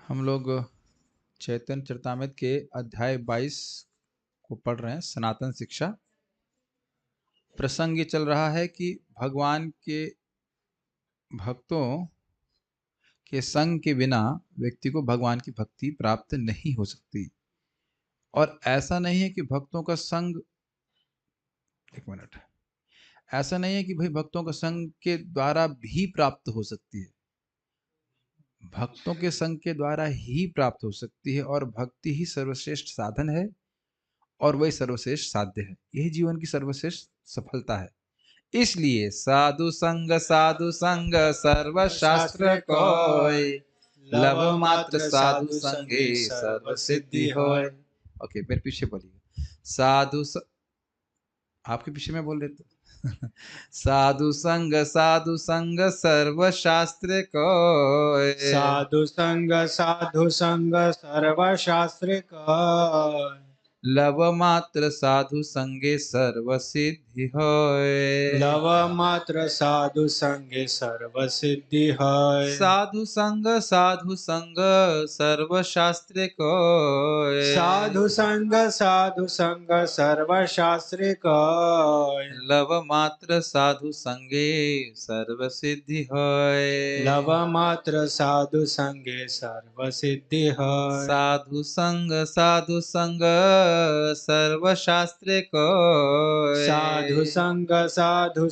हम लोग चैतन्य चरितामृत के अध्याय 22 को पढ़ रहे हैं, सनातन शिक्षा। प्रसंग ये चल रहा है कि भगवान के भक्तों के संग के बिना व्यक्ति को भगवान की भक्ति प्राप्त नहीं हो सकती। और ऐसा नहीं है कि भक्तों का संग, एक मिनट, ऐसा नहीं है कि भाई भक्तों का संग के द्वारा भी प्राप्त हो सकती है। भक्तों के संग के द्वारा ही प्राप्त हो सकती है, और भक्ति ही सर्वश्रेष्ठ साधन है और वही सर्वश्रेष्ठ साध्य है। यही जीवन की सर्वश्रेष्ठ सफलता है। इसलिए साधु संग सर्व शास्त्र कोय, लव मात्र साधु संगे सर्व सिद्धि होय। ओके, मेरे पीछे बोलिए। आपके पीछे में बोल रहे थे। साधु संग सर्व शास्त्र कोय, साधु संग सर्व शास्त्र का, लव मात्र साधु संगे सर्व सिद्धि होय। लव मात्र साधु संगे सर्व सिद्धि है। साधु संग सर्व शास्त्र कोय, साधु संग सर्व शास्त्र का, लव मात्र साधु संगे सर्व सिद्धि होय। लव मात्र साधु संगे सर्व सिद्धि है। साधु संग सर्व शास्त्र कोय, साधु संग सर्व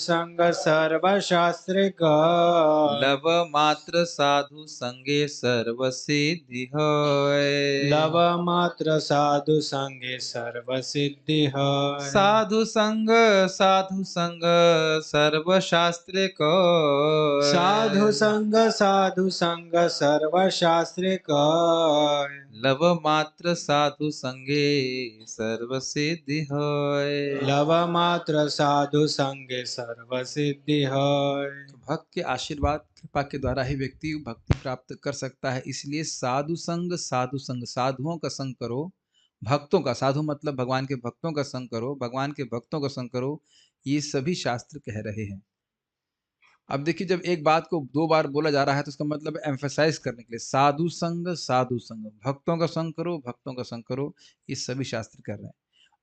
शास्त्र का, लव मात्र साधु संगे सर्व सिद्धि होय। लव मात्र साधु संगे सर्व सिद्धि है। साधु संग सर्व शास्त्र कोय, साधु संग सर्व शास्त्र का, लव मात्र साधु संगे सर्व सिद्धि होय। लव मात्र साधु संगे सर्व सिद्धि है। तो भक्त के आशीर्वाद कृपा के द्वारा ही व्यक्ति भक्ति प्राप्त कर सकता है। इसलिए साधु संग साधुओं का संग करो। भक्तों का, साधु मतलब भगवान के भक्तों का संग करो, भगवान के भक्तों का संग करो, ये सभी शास्त्र कह रहे हैं। अब देखिए, जब एक बात को दो बार बोला जा रहा है तो उसका मतलब एम्फेसाइज करने के लिए, साधु संग भक्तों का संग करो, भक्तों का संग करो, ये सभी शास्त्र कर रहे हैं।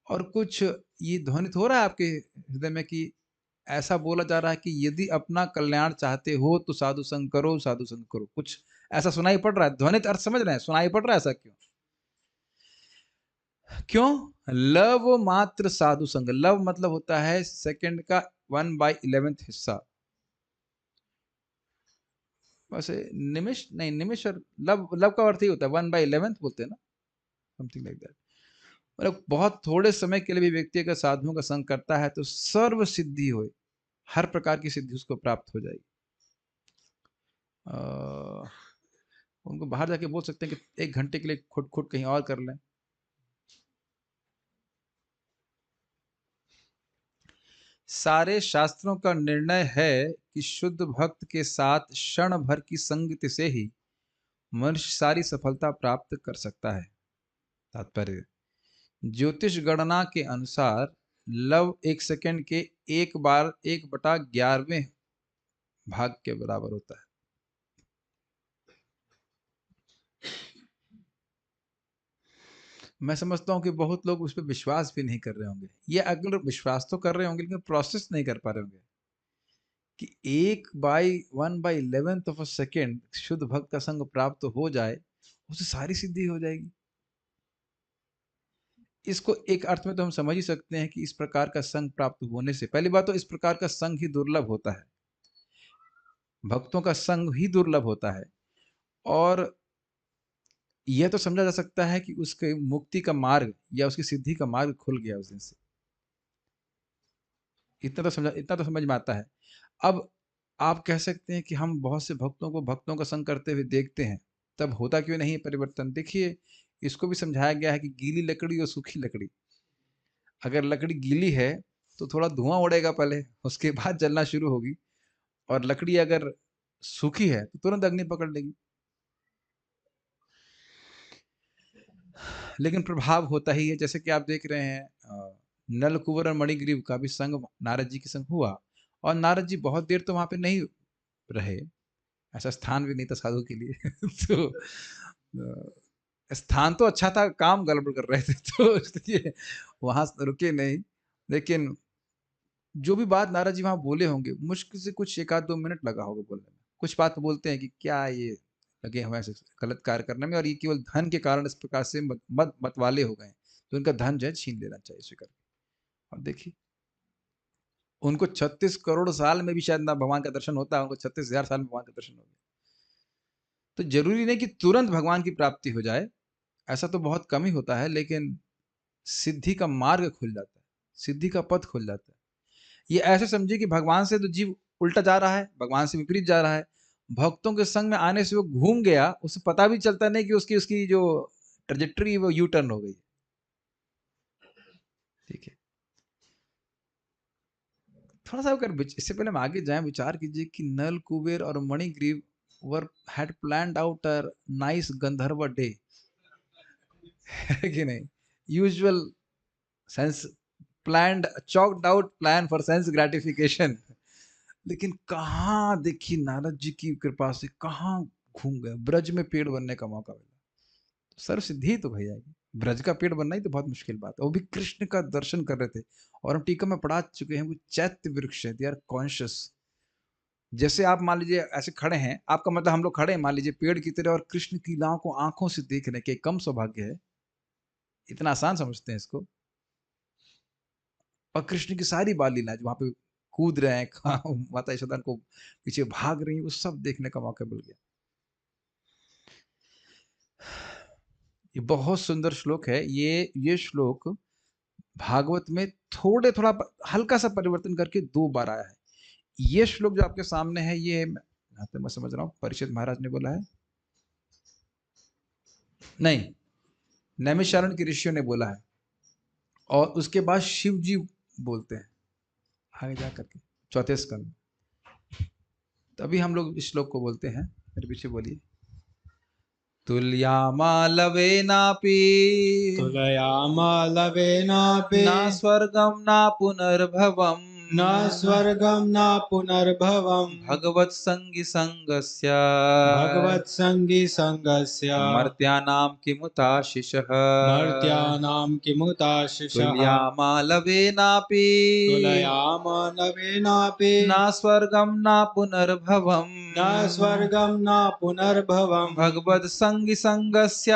और कुछ ये ध्वनित हो रहा है आपके हृदय में कि ऐसा बोला जा रहा है कि यदि अपना कल्याण चाहते हो तो साधु संग करो, साधु संग करो। कुछ ऐसा सुनाई पड़ रहा है, ध्वनित अर्थ समझ रहे हैं, सुनाई पड़ रहा है ऐसा क्यों? क्यों? लव मात्र साधु संग, लव मतलब होता है सेकंड का 1/11 हिस्सा। वैसे निमिष नहीं, निमिष और लव, लव का अर्थ ही होता है 1/11 बोलते हैं ना, समथिंग लाइक दैट। मतलब बहुत थोड़े समय के लिए भी व्यक्ति अगर साधुओं का संग करता है तो सर्व सिद्धि हो, हर प्रकार की सिद्धि उसको प्राप्त हो जाएगी। उनको बाहर जाके बोल सकते हैं कि 1 घंटे के लिए खुद खुद कहीं और कर लें। सारे शास्त्रों का निर्णय है कि शुद्ध भक्त के साथ क्षण भर की संगति से ही मनुष्य सारी सफलता प्राप्त कर सकता है। तात्पर्य, ज्योतिष गणना के अनुसार लव 1 सेकंड के 1/11वें भाग के बराबर होता है। मैं समझता हूं कि बहुत लोग उस पर विश्वास भी नहीं कर रहे होंगे, ये अगर विश्वास तो कर रहे होंगे लेकिन प्रोसेस नहीं कर पा रहे होंगे कि 1/1/11 शुद्ध भक्त का संग प्राप्त हो जाए, उसे सारी सिद्धि हो जाएगी। इसको एक अर्थ में तो हम समझ ही सकते हैं कि इस प्रकार का संग प्राप्त होने से, पहली बात तो इस प्रकार का संग ही दुर्लभ होता है, भक्तों का संग ही दुर्लभ होता है। और यह तो समझा जा सकता है कि उसके मुक्ति का मार्ग या उसकी सिद्धि का मार्ग खुल गया उस दिन से। इतना तो समझ में आता है। अब आप कह सकते हैं कि हम बहुत से भक्तों को भक्तों का संग करते हुए देखते हैं, तब होता क्यों नहीं है परिवर्तन? देखिए, इसको भी समझाया गया है कि गीली लकड़ी और सूखी लकड़ी, अगर लकड़ी गीली है तो थोड़ा धुआं उड़ेगा पहले, उसके बाद जलना शुरू होगी। और लकड़ी अगर सूखी है तो तुरंत अग्नि पकड़ लेगी। लेकिन प्रभाव होता ही है, जैसे कि आप देख रहे हैं नल कुंवर और मणिग्रीव का भी संग नारद जी के संग हुआ, और नारद जी बहुत देर तो वहां पे नहीं रहे, ऐसा स्थान भी नहीं था साधु के लिए। तो स्थान तो अच्छा था, काम गड़बड़ कर रहे थे तो इसलिए वहाँ रुके नहीं। लेकिन जो भी बात नारद जी वहाँ बोले होंगे, मुश्किल से कुछ 1 आध 2 मिनट लगा होगा बोलने में। कुछ बात तो बोलते हैं कि क्या ये लगे हुए हैं ऐसे गलत कार्य करने में, और ये केवल धन के कारण इस प्रकार से मतवाले हो गए हैं, तो इनका धन जो है छीन लेना चाहिए इसे करके। और देखिए, उनको 36 करोड़ साल में भी शायद ना भगवान का दर्शन होता है, उनको 36,000 साल में भगवान का दर्शन हो गया। तो ज़रूरी नहीं कि तुरंत भगवान की प्राप्ति हो जाए, ऐसा तो बहुत कम ही होता है, लेकिन सिद्धि का मार्ग खुल जाता है, सिद्धि का पथ खुल जाता है। ये ऐसे समझिए कि भगवान से तो जीव उल्टा जा रहा है, भगवान से विपरीत जा रहा है। भक्तों के संग में आने से वो घूम गया, उसे पता भी चलता नहीं कि उसकी उसकी जो ट्रेजेक्टरी है वो यू टर्न हो गई। ठीक है, थोड़ा सा अगर इससे पहले हम आगे जाएं, विचार कीजिए कि नल कुबेर और Manigriva were had planned out a nice gandharva day, है कि नहीं? Usual sense planned chalked out plan for sense gratification, लेकिन कहाँ देखिए नारद जी की कृपा से कहाँ घूम गए, ब्रज में पेड़ बनने का मौका मिला। तो सर्व सिद्धि तो भैया ब्रज का पेड़ बनना ही तो बहुत मुश्किल बात है, वो भी कृष्ण का दर्शन कर रहे थे। और हम टीका में पढ़ा चुके हैं, वो चैत्य वृक्ष है, दे आर कॉन्शियस। जैसे आप मान लीजिए ऐसे खड़े हैं, आपका मतलब हम लोग खड़े हैं मान लीजिए पेड़ की तरह, और कृष्ण की लीलाओं को आंखों से देखने के कम सौभाग्य है? इतना आसान समझते हैं इसको? और कृष्ण की सारी बाल लीलाएं जो वहां पे कूद रहे हैं, माता यशोदा को पीछे भाग रही है, वो सब देखने का मौका मिल गया। ये बहुत सुंदर श्लोक है। ये श्लोक भागवत में थोड़ा हल्का सा परिवर्तन करके 2 बार आया है। ये श्लोक जो आपके सामने है, ये जहाँ तक मैं समझ रहा हूँ परीक्षित महाराज ने बोला है, नहीं, नैमिषारण्य के ऋषियों ने बोला है, और उसके बाद शिव जी बोलते हैं आगे जा करके 4थे स्कंद में। तभी हम लोग इस श्लोक को बोलते हैं। मेरे पीछे बोलिए, तुल्यामालवेनापि तुलयामालवेनापि न स्वर्गं न पुनर्भवम् न स्वर्गं न पुनर्भवम् भगवत्संगी संगस्य भगवत्सङ्गी सङ्गस्य मर्त्यानां किमुताशिषः मर्त्यानां किमुताशिषः तुल्यामालवेनापि तुलयामानवेनापि न स्वर्गं न पुनर्भवम् न स्वर्गं न पुनर्भवम् भगवत्संगी संगस्य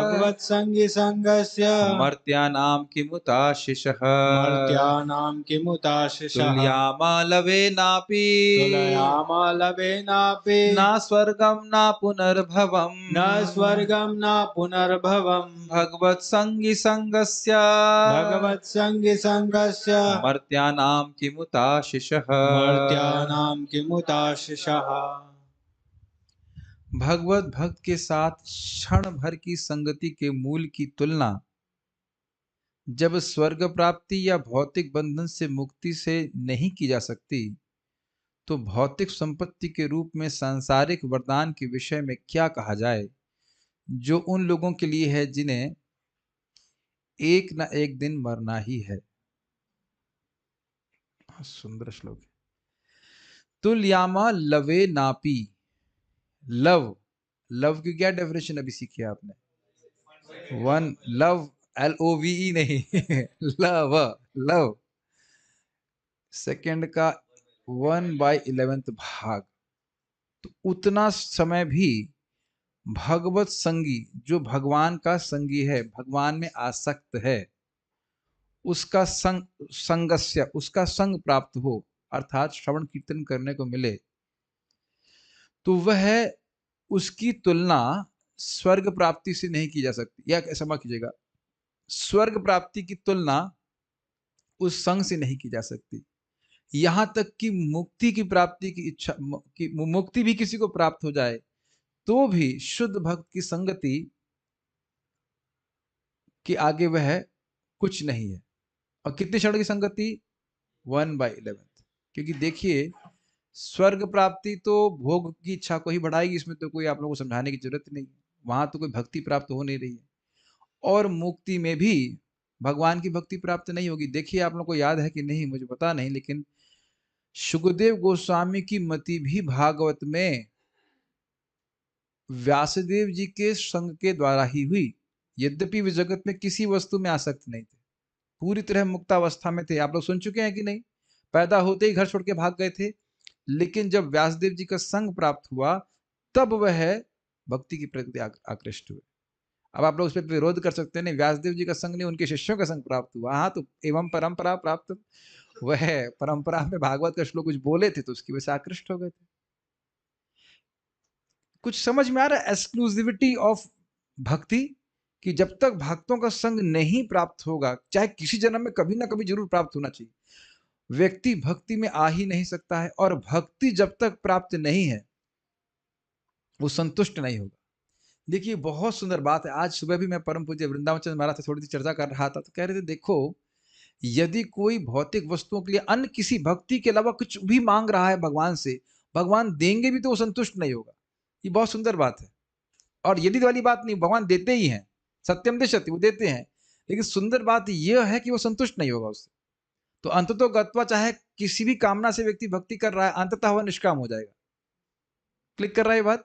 भगवत्सङ्गी सङ्गस्य मर्त्यानां किमुताशिषः मर्त्यानां किमुताशिषः तुल्यामालवेनापि तुलयामालवेनापि न स्वर्गं न पुनर्भवम् न स्वर्गं न पुनर्भवम् भगवत्संगी संगस्य भगवत्सङ्गी सङ्गस्य मर्त्यानां किमुताशिषः मर्त्यानां किमुताशिषः भगवत भक्त के साथ क्षण भर की संगति के मूल की तुलना जब स्वर्ग प्राप्ति या भौतिक बंधन से मुक्ति से नहीं की जा सकती, तो भौतिक संपत्ति के रूप में सांसारिक वरदान के विषय में क्या कहा जाए, जो उन लोगों के लिए है जिन्हें एक न एक दिन मरना ही है। सुंदर श्लोक है। तुल्यामा लवे नापी, लव, लव की क्या डेफिनेशन अभी सीखी आपने? वन, लव, LOVE नहीं लव, लव सेकंड का 1/11 भाग, तो उतना समय भी भगवत संगी, जो भगवान का संगी है, भगवान में आसक्त है, उसका संगस्य, उसका संग प्राप्त हो, अर्थात श्रवण कीर्तन करने को मिले, तो वह उसकी तुलना स्वर्ग प्राप्ति से नहीं की जा सकती। या क्षमा कीजिएगा, स्वर्ग प्राप्ति की तुलना उस संग से नहीं की जा सकती। यहां तक कि मुक्ति की प्राप्ति की इच्छा, कि मुक्ति भी किसी को प्राप्त हो जाए, तो भी शुद्ध भक्त की संगति के आगे वह कुछ नहीं है। और कितने क्षण की संगति? 1/11। क्योंकि देखिए, स्वर्ग प्राप्ति तो भोग की इच्छा को ही बढ़ाएगी, इसमें तो कोई आप लोगों को समझाने की जरूरत नहीं, वहां तो कोई भक्ति प्राप्त हो नहीं रही है। और मुक्ति में भी भगवान की भक्ति प्राप्त नहीं होगी। देखिए, आप लोगों को याद है कि नहीं मुझे पता नहीं, लेकिन सुखदेव गोस्वामी की मति भी भागवत में व्यासदेव जी के संग के द्वारा ही हुई। यद्यपि वे जगत में किसी वस्तु में आसक्त नहीं थे, पूरी तरह मुक्तावस्था में थे। आप लोग सुन चुके हैं कि नहीं? पैदा होते ही घर छोड़ के भाग गए थे, लेकिन जब व्यासदेव जी का संग प्राप्त हुआ तब वह भक्ति की प्रति आकृष्ट हुए। अब आप लोग उस पर विरोध कर सकते हैं, नहीं व्यासदेव जी का संग नहीं, उनके शिष्यों का संग प्राप्त हुआ। हाँ, तो एवं परंपरा प्राप्त, वह परंपरा में भागवत का श्लोक कुछ बोले थे तो उसकी वजह से आकृष्ट हो गए थे। कुछ समझ में आ रहा है एक्सक्लूसिविटी ऑफ भक्ति, कि जब तक भक्तों का संग नहीं प्राप्त होगा, चाहे किसी जन्म में कभी ना कभी जरूर प्राप्त होना चाहिए, व्यक्ति भक्ति में आ ही नहीं सकता है। और भक्ति जब तक प्राप्त नहीं है वो संतुष्ट नहीं होगा। देखिए बहुत सुंदर बात है, आज सुबह भी मैं परम पूज्य वृंदावन चंद्र महाराज से थोड़ी सी चर्चा कर रहा था, तो कह रहे थे देखो यदि कोई भौतिक वस्तुओं के लिए अन्य किसी भक्ति के अलावा कुछ भी मांग रहा है भगवान से, भगवान देंगे भी तो वो संतुष्ट नहीं होगा। ये बहुत सुंदर बात है। और यदि वाली बात नहीं, भगवान देते ही हैं, सत्यम दृश्यते, वो देते हैं, लेकिन सुंदर बात यह है कि वो संतुष्ट नहीं होगा उससे। तो अंततो गत्वा चाहे किसी भी कामना से व्यक्ति भक्ति कर रहा है, अंततः वह निष्काम हो जाएगा। क्लिक कर रहा है ये बात?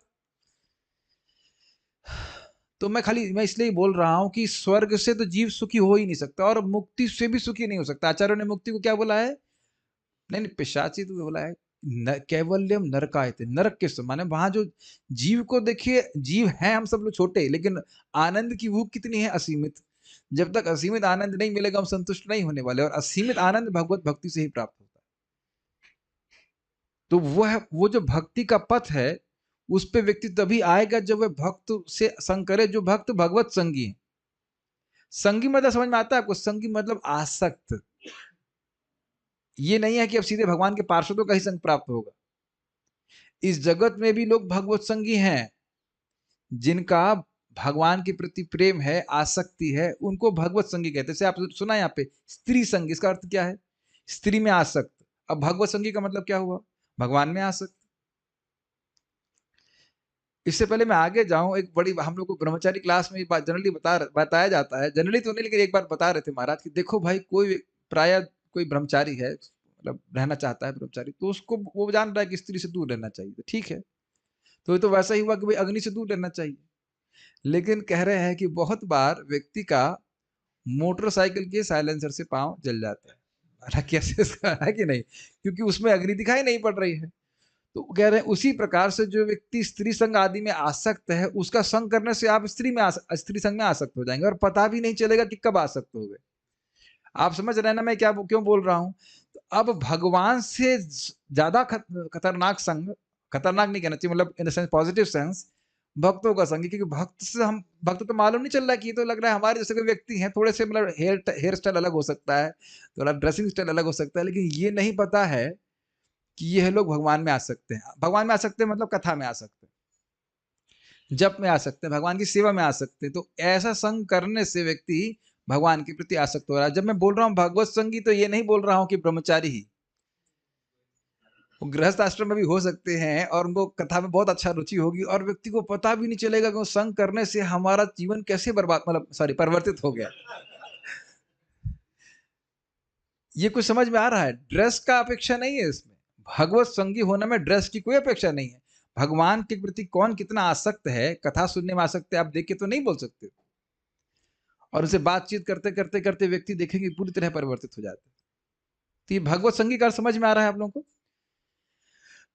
तो मैं इसलिए बोल रहा हूं कि स्वर्ग से तो जीव सुखी हो ही नहीं सकता और मुक्ति से भी सुखी नहीं हो सकता। आचार्यों ने मुक्ति को क्या बोला है? नहीं नहीं, पिशाची तो बोला है कैवल्यम नरकायते, नरक के समान है। वहां जो जीव को देखिए, जीव है हम सब लोग छोटे, लेकिन आनंद की भूख कितनी है? असीमित। जब तक असीमित आनंद नहीं मिलेगा हम संतुष्ट नहीं होने वाले, और असीमित आनंद भगवत भक्ति से ही प्राप्त होता है। तो वो जो भक्ति का पथ है उस पे व्यक्ति तभी आएगा जब वह भक्त से संग करे, जो भक्त भगवत संगी है। संगी मतलब समझ में आता है आपको? संगी मतलब आसक्त। ये नहीं है कि अब सीधे भगवान के पार्षदों का ही संग प्राप्त होगा। इस जगत में भी लोग भगवत संगी हैं, जिनका भगवान के प्रति प्रेम है, आसक्ति है, उनको भगवत संगी कहते हैं। जैसे आप सुना यहाँ पे स्त्री संगी, इसका अर्थ क्या है? स्त्री में आसक्त। अब भगवत संगी का मतलब क्या हुआ? भगवान में आसक्त। इससे पहले मैं आगे जाऊं, एक बड़ी, हम लोग को ब्रह्मचारी क्लास में जनरली बताया जाता है, जनरली तो नहीं लेकिन एक बार बता रहे थे महाराज कि देखो भाई, कोई प्राय कोई ब्रह्मचारी है, मतलब रहना चाहता है ब्रह्मचारी, तो उसको वो जान रहा है कि स्त्री से दूर रहना चाहिए, तो ठीक है। तो ये तो वैसा ही हुआ कि भाई अग्नि से दूर रहना चाहिए। लेकिन कह रहे हैं कि बहुत बार व्यक्ति का मोटरसाइकिल के साइलेंसर से पांव जल जाता है, हालांकि ऐसे है कि नहीं, क्योंकि उसमें अग्नि दिखाई नहीं पड़ रही है। तो कह रहे हैं उसी प्रकार से जो व्यक्ति स्त्री संग आदि में आसक्त है, उसका संग करने से आप स्त्री संग में आसक्त हो जाएंगे और पता भी नहीं चलेगा कि कब आसक्त हो गए। आप समझ रहे हैं ना मैं क्या क्यों बोल रहा हूं? तो अब भगवान से ज्यादा खतरनाक संग, खतरनाक नहीं कहना चाहिए, मतलब in the sense positive sense, भक्तों का संग। क्योंकि भक्त तो मालूम नहीं चल रहा है कि ये तो लग रहा है हमारे जैसे कोई व्यक्ति है, थोड़े से मतलब हेयर स्टाइल अलग हो सकता है, थोड़ा ड्रेसिंग स्टाइल अलग हो सकता है, लेकिन ये नहीं पता है कि ये लोग भगवान में आ सकते हैं। भगवान में आ सकते हैं मतलब कथा में आ सकते हैं, जप में आ सकते हैं, भगवान की सेवा में आ सकते हैं। तो ऐसा संग करने से व्यक्ति भगवान के प्रति आसक्त हो रहा है। जब मैं बोल रहा हूँ भगवत संगी, तो ये नहीं बोल रहा हूँ कि ब्रह्मचारी ही, वो गृहस्थ आश्रम में भी हो सकते हैं और उनको कथा में बहुत अच्छा रुचि होगी और व्यक्ति को पता भी नहीं चलेगा कि वो संग करने से हमारा जीवन कैसे बर्बाद, मतलब सॉरी, परिवर्तित हो गया। ये कुछ समझ में आ रहा है? ड्रेस का अपेक्षा नहीं है इसमें, भगवत संगी होने में ड्रेस की कोई अपेक्षा नहीं है। भगवान के प्रति कौन कितना आसक्त है, कथा सुनने में आसक्त है, आप देख के तो नहीं बोल सकते। और उनसे बातचीत करते करते करते व्यक्ति देखेंगे पूरी तरह परिवर्तित हो जाते हैं। तो ये भगवत संगी का समझ में आ रहा है आप लोगों को?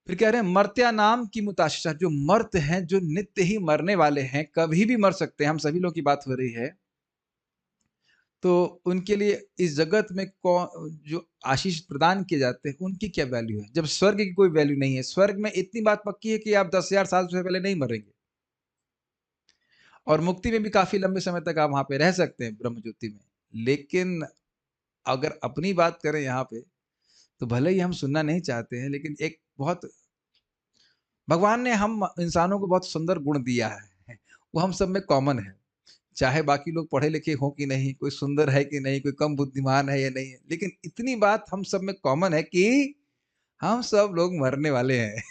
फिर कह रहे हैं मर्त्या नाम की मुताशिशा, जो मर्त हैं, जो नित्य ही मरने वाले हैं, कभी भी मर सकते हैं, हम सभी लोग की बात हो रही है, तो उनके लिए इस जगत में कौन जो आशीष प्रदान किए जाते हैं उनकी क्या वैल्यू है, जब स्वर्ग की कोई वैल्यू नहीं है। स्वर्ग में इतनी बात पक्की है कि आप 10,000 साल से पहले नहीं मरेंगे, और मुक्ति में भी काफी लंबे समय तक आप वहां पे रह सकते हैं ब्रह्म ज्योति में। लेकिन अगर अपनी बात करें यहाँ पे, तो भले ही हम सुनना नहीं चाहते हैं, लेकिन एक बहुत, भगवान ने हम इंसानों को बहुत सुंदर गुण दिया है, वो हम सब में कॉमन है। चाहे बाकी लोग पढ़े लिखे हों कि नहीं, कोई सुंदर है कि नहीं, कोई कम बुद्धिमान है या नहीं है, लेकिन इतनी बात हम सब में कॉमन है कि हम सब लोग मरने वाले हैं।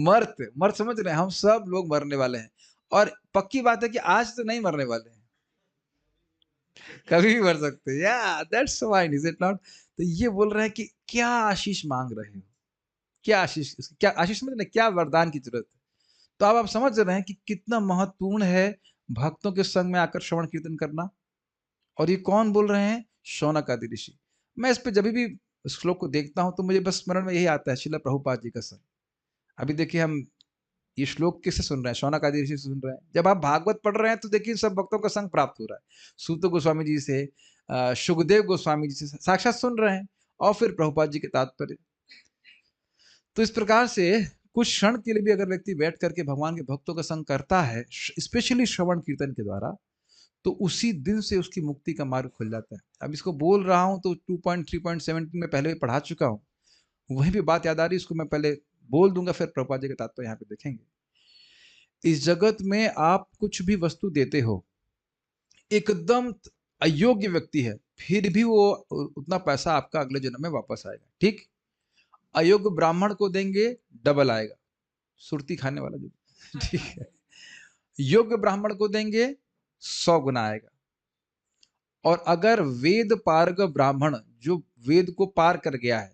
मर्त मर्त समझ रहे हैं? हम सब लोग मरने वाले हैं, और पक्की बात है कि आज तो नहीं मरने वाले हैं, कभी भी मर सकते हैं। या that's fine, is it not? तो ये बोल रहे हैं कि क्या आशीष मांग रहे हो, क्या आशीष, क्या आशीष मतलब क्या वरदान की जरूरत है? तो अब आप समझ रहे हैं कि कितना महत्वपूर्ण है भक्तों के संग में आकर श्रवण कीर्तन करना। और ये कौन बोल रहे हैं? शौनक आदि ऋषि। मैं इस पे जब भी श्लोक को देखता हूं तो मुझे बस स्मरण में यही आता है, श्रील प्रभुपाद जी का संग। अभी देखिए हम ये श्लोक किससे सुन रहे हैं? शौनक आदि ऋषि से सुन रहे हैं। जब आप भागवत पढ़ रहे हैं तो देखिए सब भक्तों का संग प्राप्त हो रहा है। सूत गोस्वामी जी से, सुखदेव गोस्वामी जी से साक्षात सुन रहे हैं, और फिर प्रभुपाद जी के तात्पर्य। तो इस प्रकार से कुछ क्षण के लिए भी अगर व्यक्ति बैठ करके भगवान के भक्तों का संग करता है, स्पेशली श्रवण कीर्तन के द्वारा, तो उसी दिन से उसकी मुक्ति का मार्ग खुल जाता है। अब इसको बोल रहा हूं तो 2.3.17 में पहले भी पढ़ा चुका हूं, वही भी बात याद आ रही, इसको मैं पहले बोल दूंगा, फिर प्रभुपाद जी के तात्पर्य यहाँ पे देखेंगे। इस जगत में आप कुछ भी वस्तु देते हो, एकदम अयोग्य व्यक्ति है, फिर भी वो उतना पैसा आपका अगले जन्म में वापस आएगा। ठीक, अयोग्य ब्राह्मण को देंगे, डबल आएगा, सुरती खाने वाला जो ठीक है। योग्य ब्राह्मण को देंगे, 100 गुना आएगा। और अगर वेद पारग ब्राह्मण, जो वेद को पार कर गया है,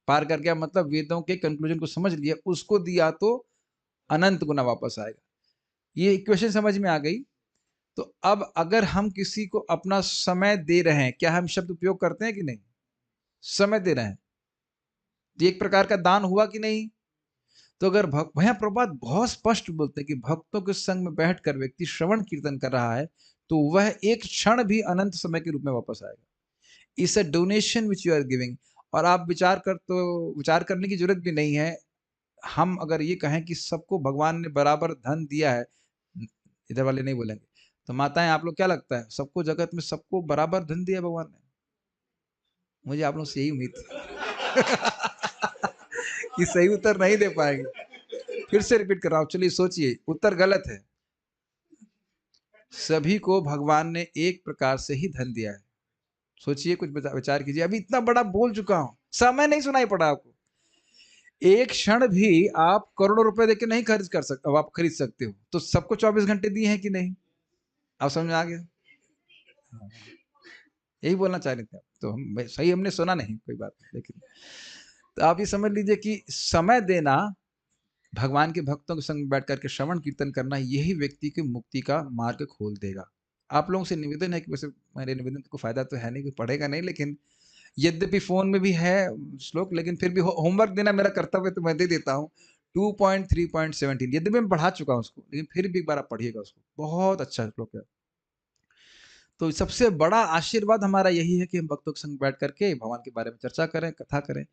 पार कर गया मतलब वेदों के कंक्लूजन को समझ लिया, उसको दिया तो अनंत गुना वापस आएगा। ये इक्वेशन समझ में आ गई। तो अब अगर हम किसी को अपना समय दे रहे हैं, क्या हम शब्द उपयोग करते हैं कि नहीं? समय दे रहे हैं, ये एक प्रकार का दान हुआ कि नहीं? तो अगर भैया प्रभुपाद बहुत स्पष्ट बोलते हैं कि भक्तों के संग में बैठकर व्यक्ति श्रवण कीर्तन कर रहा है, तो वह एक क्षण भी अनंत समय के रूप में वापस आएगा। It's a donation which you are giving. और आप विचार करने की जरूरत भी नहीं है। हम अगर ये कहें कि सबको भगवान ने बराबर धन दिया है, इधर वाले नहीं बोलेंगे, तो माताएं आप लोग क्या लगता है, सबको जगत में सबको बराबर धन दिया भगवान ने? मुझे आप लोग से यही उम्मीद थी कि सही उत्तर नहीं दे पाएंगे। फिर से रिपीट कर रहा हूं, चलिए सोचिए, उत्तर गलत है। सभी को भगवान ने एक प्रकार से ही धन दिया है। सोचिए, कुछ विचार कीजिए। अभी इतना बड़ा बोल चुका हूं, समय नहीं सुनाई पड़ा आपको। एक क्षण भी आप करोड़ों रुपए देके नहीं खर्च कर सकते, आप खरीद सकते हो। तो सबको 24 घंटे दिए हैं कि नहीं? आप समझ में आ गया? यही बोलना चाह रहे थे आप। तो हम सही, हमने सुना नहीं, कोई बात नहीं। लेकिन तो आप ये समझ लीजिए कि समय देना, भगवान के भक्तों के संग बैठ करके श्रवण कीर्तन करना, यही व्यक्ति की मुक्ति का मार्ग खोल देगा। आप लोगों से निवेदन है कि, वैसे मेरे निवेदन को फायदा तो है नहीं, कोई पढ़ेगा नहीं, लेकिन यद्यपि फोन में भी है श्लोक, लेकिन फिर भी होमवर्क देना मेरा कर्तव्य, तो मैं दे देता हूँ। 2.3.17, यद्यपि मैं पढ़ा चुका हूँ उसको, लेकिन फिर भी एक बार आप पढ़िएगा उसको, बहुत अच्छा श्लोक है। तो सबसे बड़ा आशीर्वाद हमारा यही है कि हम भक्तों के संग बैठ करके भगवान के बारे में चर्चा करें, कथा करें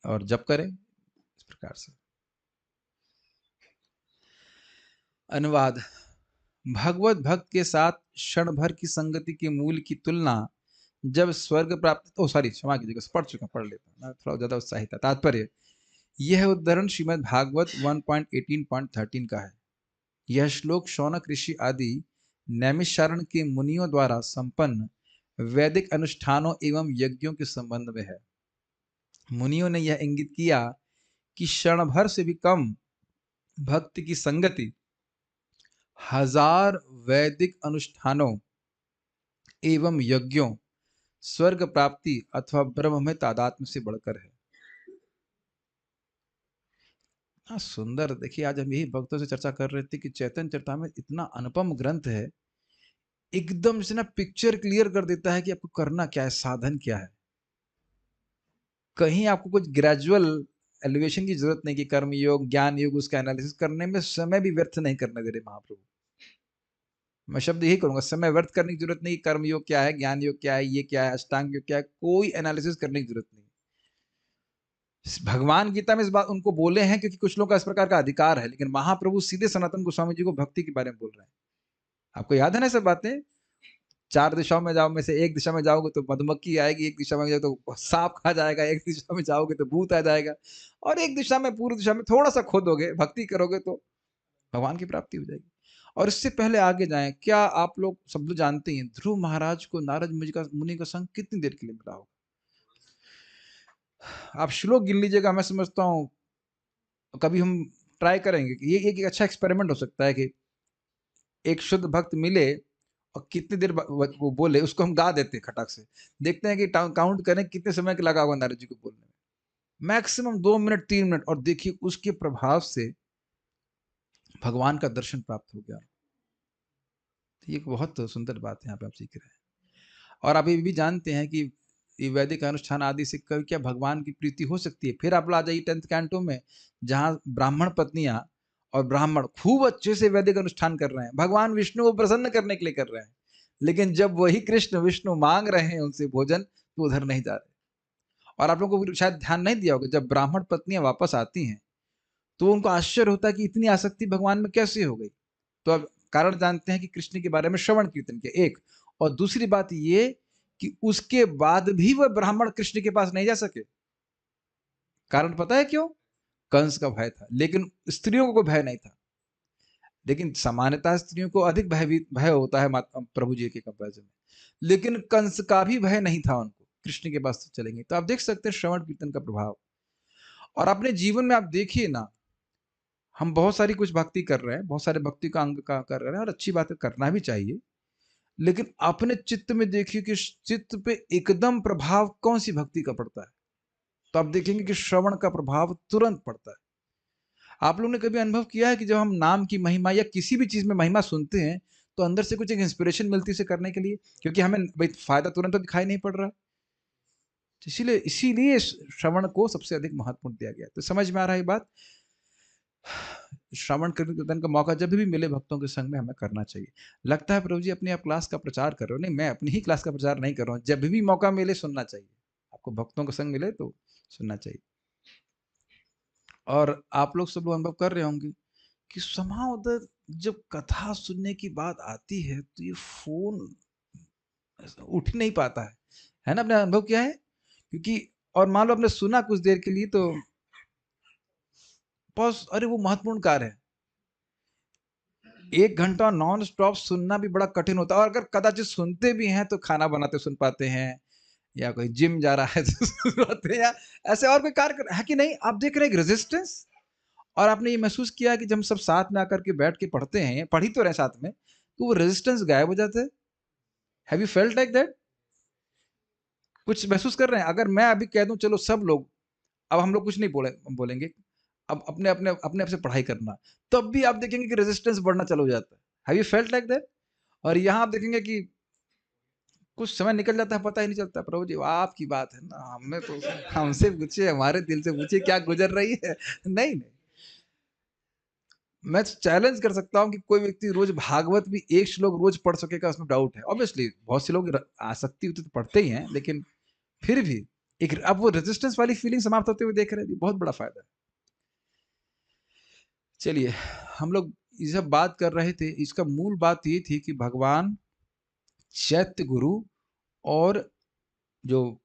और जप करें, इस प्रकार से। अनुवाद। भगवत भक्त के साथ क्षण भर की संगति के मूल की तुलना जब स्वर्ग प्राप्त, ओ सॉरी, क्षमा कीजिएगा, पढ़ चुका, पढ़ लेता हूं, थोड़ा ज्यादा उत्साहित था। तात्पर्य, यह उद्धरण श्रीमद् भागवत 1.18.13 का है। यह श्लोक शौनक ऋषि आदि नैमिषारण के मुनियों द्वारा संपन्न वैदिक अनुष्ठानों एवं यज्ञों के संबंध में है। मुनियों ने यह इंगित किया कि क्षण भर से भी कम भक्त की संगति 1000 वैदिक अनुष्ठानों एवं यज्ञों, स्वर्ग प्राप्ति अथवा ब्रह्म में तादात्म्य से बढ़कर है। हाँ, सुंदर। देखिए, आज हम यही भक्तों से चर्चा कर रहे थे कि चैतन्य चरितामृत इतना अनुपम ग्रंथ है, एकदम से ना पिक्चर क्लियर कर देता है कि आपको करना क्या है, साधन क्या है। कहीं आपको कुछ ग्रेजुअल एलिवेशन की जरूरत नहीं कि कर्म योग, ज्ञान योग, उसका एनालिसिस करने में समय भी व्यर्थ नहीं करने दे रहे महाप्रभु। मैं शब्द यही करूंगा, समय व्यर्थ करने की जरूरत नहीं। कर्म योग क्या है, ज्ञान योग क्या है, ये क्या है, अष्टांग योग क्या है, कोई एनालिसिस करने की जरूरत नहीं। भगवान गीता में इस बात उनको बोले हैं क्योंकि कुछ लोग का इस प्रकार का अधिकार है, लेकिन महाप्रभु सीधे सनातन गोस्वामी जी को भक्ति के बारे में बोल रहे हैं। आपको याद है ना सब बातें? 4 दिशाओं में जाओ में से एक दिशा में जाओगे तो मधुमक्खी आएगी, एक दिशा में जाओ तो सांप खा जाएगा, एक दिशा में जाओगे तो भूत आ जाएगा, और एक दिशा में, पूर्व दिशा में थोड़ा सा खोदोगे, भक्ति करोगे तो भगवान की प्राप्ति हो जाएगी। और इससे पहले आगे जाएं, क्या आप लोग सब लोग जानते हैं ध्रुव महाराज को नारद मुनि का संग कितनी देर के लिए मिला होगा? आप श्लोक गिन लीजिएगा। मैं समझता हूँ कभी हम ट्राई करेंगे कि ये एक अच्छा एक्सपेरिमेंट हो सकता है कि एक शुद्ध भक्त मिले और कितनी देर वो बोले, उसको हम गा देते हैं खटाक से, देखते हैं कि काउंट करें कितने समय लगा होगा नारद जी को बोलने में। मैक्सिमम 2 मिनट 3 मिनट, और देखिए उसके प्रभाव से भगवान का दर्शन प्राप्त हो गया। तो ये एक बहुत सुंदर बात है यहाँ पे आप सीख रहे हैं। और आप ये भी जानते हैं कि ये वैदिक अनुष्ठान आदि से कभी क्या भगवान की प्रीति हो सकती है? फिर आप ला जाइए 10th कैंटो में, जहाँ ब्राह्मण पत्नियाँ और ब्राह्मण खूब अच्छे से वैदिक अनुष्ठान कर रहे हैं, भगवान विष्णु को प्रसन्न करने के लिए कर रहे हैं। लेकिन जब वही कृष्ण विष्णु माँग रहे हैं उनसे भोजन, तो उधर नहीं जा रहे। और आप लोगों को शायद ध्यान नहीं दिया होगा, जब ब्राह्मण पत्नियाँ वापस आती हैं, तो उनको आश्चर्य होता है कि इतनी आसक्ति भगवान में कैसे हो गई? तो अब कारण जानते हैं कि कृष्ण के बारे में श्रवण कीर्तन किया, एक। और दूसरी बात ये कि उसके बाद भी वह ब्राह्मण कृष्ण के पास नहीं जा सके। कारण पता है क्यों? कंस का भय था, लेकिन स्त्रियों को कोई भय नहीं था। लेकिन सामान्यतः स्त्रियों को अधिक भय होता है प्रभु जी के कंपैरिजन में, लेकिन कंस का भी भय नहीं था उनको, कृष्ण के पास तो चलेंगे। तो आप देख सकते हैं श्रवण कीर्तन का प्रभाव। और अपने जीवन में आप देखिए ना, हम बहुत सारी कुछ भक्ति कर रहे हैं, बहुत सारे भक्ति का अंग का कर रहे हैं, और अच्छी बात है, करना भी चाहिए। लेकिन अपने चित्त में देखिए कि चित्त पे एकदम प्रभाव कौन सी भक्ति का पड़ता है। तो आप देखेंगे कि श्रवण का प्रभाव तुरंत पड़ता है। आप लोगों ने कभी अनुभव किया है कि जब हम नाम की महिमा या किसी भी चीज में महिमा सुनते हैं, तो अंदर से कुछ एक इंस्पिरेशन मिलती है इसे करने के लिए, क्योंकि हमें भाई फायदा तुरंत तो दिखाई नहीं पड़ रहा। तो इसीलिए इसीलिए श्रवण को सबसे अधिक महत्वपूर्ण दिया गया। तो समझ में आ रहा है ये बात? श्रवण कीर्तन का मौका जब भी मिले भक्तों के संग में हमें करना चाहिए। लगता है प्रभु जी अपनी आप क्लास का प्रचार कर रहे हो। नहीं, मैं अपनी ही क्लास का प्रचार नहीं कर रहा हूँ। जब भी मौका मिले सुनना चाहिए। आपको भक्तों का संग मिले तो सुनना चाहिए। और आप लोग सब लोग अनुभव कर रहे होंगे कि somehow उधर जब कथा सुनने की बात आती है, तो ये फोन उठ ही नहीं पाता है ना? आपने अनुभव किया है? क्योंकि और मान लो आपने सुना कुछ देर के लिए, तो बस अरे वो महत्वपूर्ण कार्य है। 1 घंटा नॉन स्टॉप सुनना भी बड़ा कठिन होता है। और अगर कदाचित सुनते भी हैं तो खाना बनाते सुन पाते हैं, या कोई जिम जा रहा है तो सुन पाते हैं, या ऐसे और कोई कार्य है कि नहीं? आप देख रहे हैं रेजिस्टेंस। और आपने ये महसूस किया कि जब हम सब साथ में आकर के बैठ के पढ़ते हैं, पढ़ ही तो रहे साथ में, तो वो रेजिस्टेंस गायब हो जाता है। Have you felt like that? कुछ महसूस कर रहे हैं? अगर मैं अभी कह दूं चलो सब लोग, अब हम लोग कुछ नहीं बोलेंगे, अब अपने अपने अपने आप से पढ़ाई करना, तब भी आप देखेंगे कि रेजिस्टेंस बढ़ना चालू हो जाता है। Have you felt like that? और यहाँ आप देखेंगे कि कुछ समय निकल जाता है, पता ही नहीं चलता। प्रभु जी आपकी बात है ना, हमें तो हमसे पूछिए, हमारे दिल से पूछिए क्या गुजर रही है। नहीं नहीं, मैं चैलेंज कर सकता हूँ कि कोई व्यक्ति रोज भागवत भी एक श्लोक रोज पढ़ सकेगा, उसमें डाउट है। ऑब्वियसली बहुत से लोग आसक्ति होती तो पढ़ते ही हैं, लेकिन फिर भी एक अब वो रेजिस्टेंस वाली फीलिंग समाप्त होते हुए देख रहे हैं, बहुत बड़ा फायदा है। चलिए, हम लोग ये सब बात कर रहे थे, इसका मूल बात ये थी कि भगवान चैत्य गुरु और जो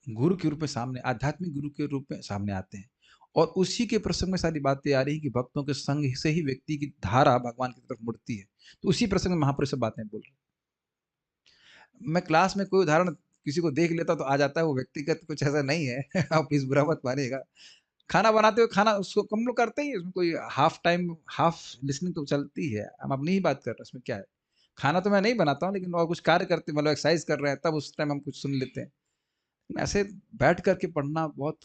गुरु के रूप में सामने, आध्यात्मिक गुरु के रूप में सामने आते हैं। और उसी के प्रसंग में सारी बातें आ रही हैं कि भक्तों के संग से ही व्यक्ति की धारा भगवान की तरफ मुड़ती है। तो उसी प्रसंग में महापुरुष सब बातें बोल रहे हैं। मैं क्लास में कोई उदाहरण किसी को देख लेता तो आ जाता है, वो व्यक्तिगत कुछ ऐसा नहीं है। आप प्लीज बुरा मत मानिएगा। खाना बनाते हुए खाना उसको हम लोग करते ही हैं, उसमें कोई हाफ टाइम हाफ लिसनिंग तो चलती है। हम अपनी ही बात कर रहे हैं, उसमें क्या है? खाना तो मैं नहीं बनाता हूँ, लेकिन और कुछ कार्य करते, मतलब एक्सरसाइज कर रहे हैं, तब उस टाइम हम कुछ सुन लेते हैं। ऐसे बैठ करके पढ़ना बहुत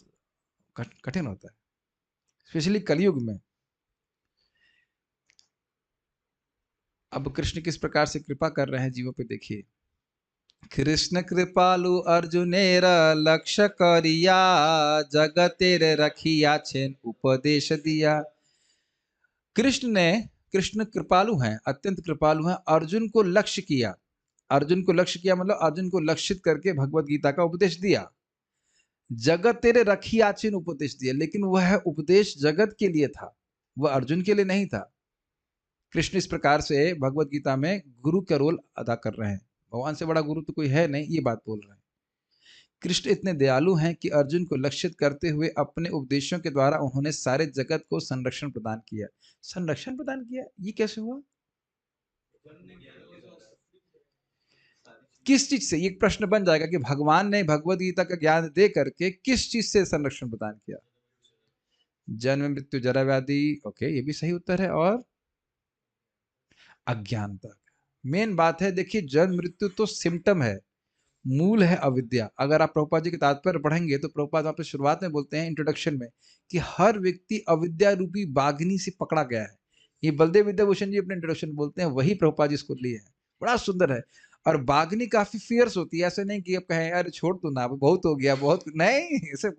कठिन होता है, स्पेशली कलयुग में। अब कृष्ण किस प्रकार से कृपा कर रहे हैं जीवों पे, देखिए। कृष्ण कृपालु अर्जुनेर लक्ष्य करिया, जगतेर रखिया छेन उपदेश दिया। कृष्ण कृपालु हैं, अत्यंत कृपालु हैं। अर्जुन को लक्ष्य किया, अर्जुन को लक्ष्य किया मतलब अर्जुन को लक्षित करके भगवत गीता का उपदेश दिया। जगत तेरे रखिया छेन उपदेश दिया, लेकिन वह उपदेश जगत के लिए था, वह अर्जुन के लिए नहीं था। कृष्ण इस प्रकार से भगवत गीता में गुरु का रोल अदा कर रहे हैं। भगवान से बड़ा गुरु तो कोई है नहीं, ये बात बोल रहे हैं। कृष्ण इतने दयालु हैं कि अर्जुन को लक्षित करते हुए अपने उपदेशों के द्वारा उन्होंने सारे जगत को संरक्षण प्रदान किया। संरक्षण प्रदान किया, ये कैसे हुआ? किस चीज से? ये प्रश्न बन जाएगा कि भगवान ने भगवत गीता का ज्ञान दे करके किस चीज से संरक्षण प्रदान किया? जन्म मृत्यु जरा व्याधि, ओके, ये भी सही उत्तर है। और अज्ञानता। मेन बात है, देखिए जन्म मृत्यु तो सिम्टम है, मूल है अविद्या। अगर आप प्रभुपाद जी के तात्पर्य पढ़ेंगे तो प्रभुपाद वहां पे शुरुआत में बोलते हैं इंट्रोडक्शन में कि हर व्यक्ति अविद्या रूपी बागनी से पकड़ा गया है। ये बलदेव विद्याभूषण जी अपने इंट्रोडक्शन बोलते हैं, वही प्रभुपाद जी इसको लिए हैं। बड़ा सुंदर है। और बागनी काफी फियर्स होती है, ऐसे नहीं कि अब कहें यार छोड़ दो ना, अब बहुत हो गया, बहुत नहीं, ऐसे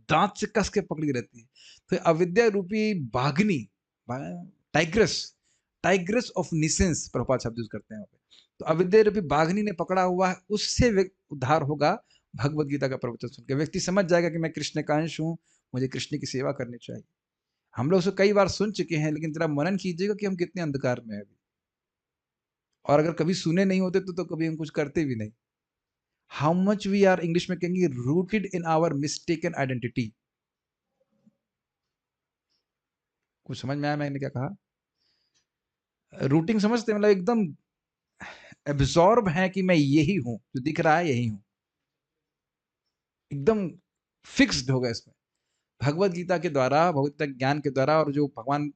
दांत से कस के पकड़ी रहती है। तो अविद्या रूपी बागनी, टाइग्रस, टाइग्रस ऑफ निसेंस प्रभुपाद शब्द यूज करते हैं वहाँ पे। तो अविद्या रूपी बाघनी ने पकड़ा हुआ है, उससे उद्धार होगा। भगवत गीता का प्रवचन सुनकर व्यक्ति समझ जाएगा कि मैं कृष्ण का अंश हूँ, मुझे कृष्ण की सेवा करनी चाहिए। हम लोग उसे कई बार सुन चुके हैं, लेकिन जरा मनन कीजिएगा कि हम कितने अंधकार में हैं अभी। और अगर कभी सुने नहीं होते तो कभी हम कुछ करते भी नहीं। How much we are, English में कहेंगे, rooted in our mistaken identity. कुछ समझ में आया मैंने क्या कहा? रूटिंग समझते हैं, मतलब एकदम एब्जॉर्ब है कि मैं यही हूं, जो दिख रहा है यही हूं, एकदम फिक्स्ड हो गया इसमें। भगवत गीता के द्वारा, भगवत ज्ञान के द्वारा, और जो भगवान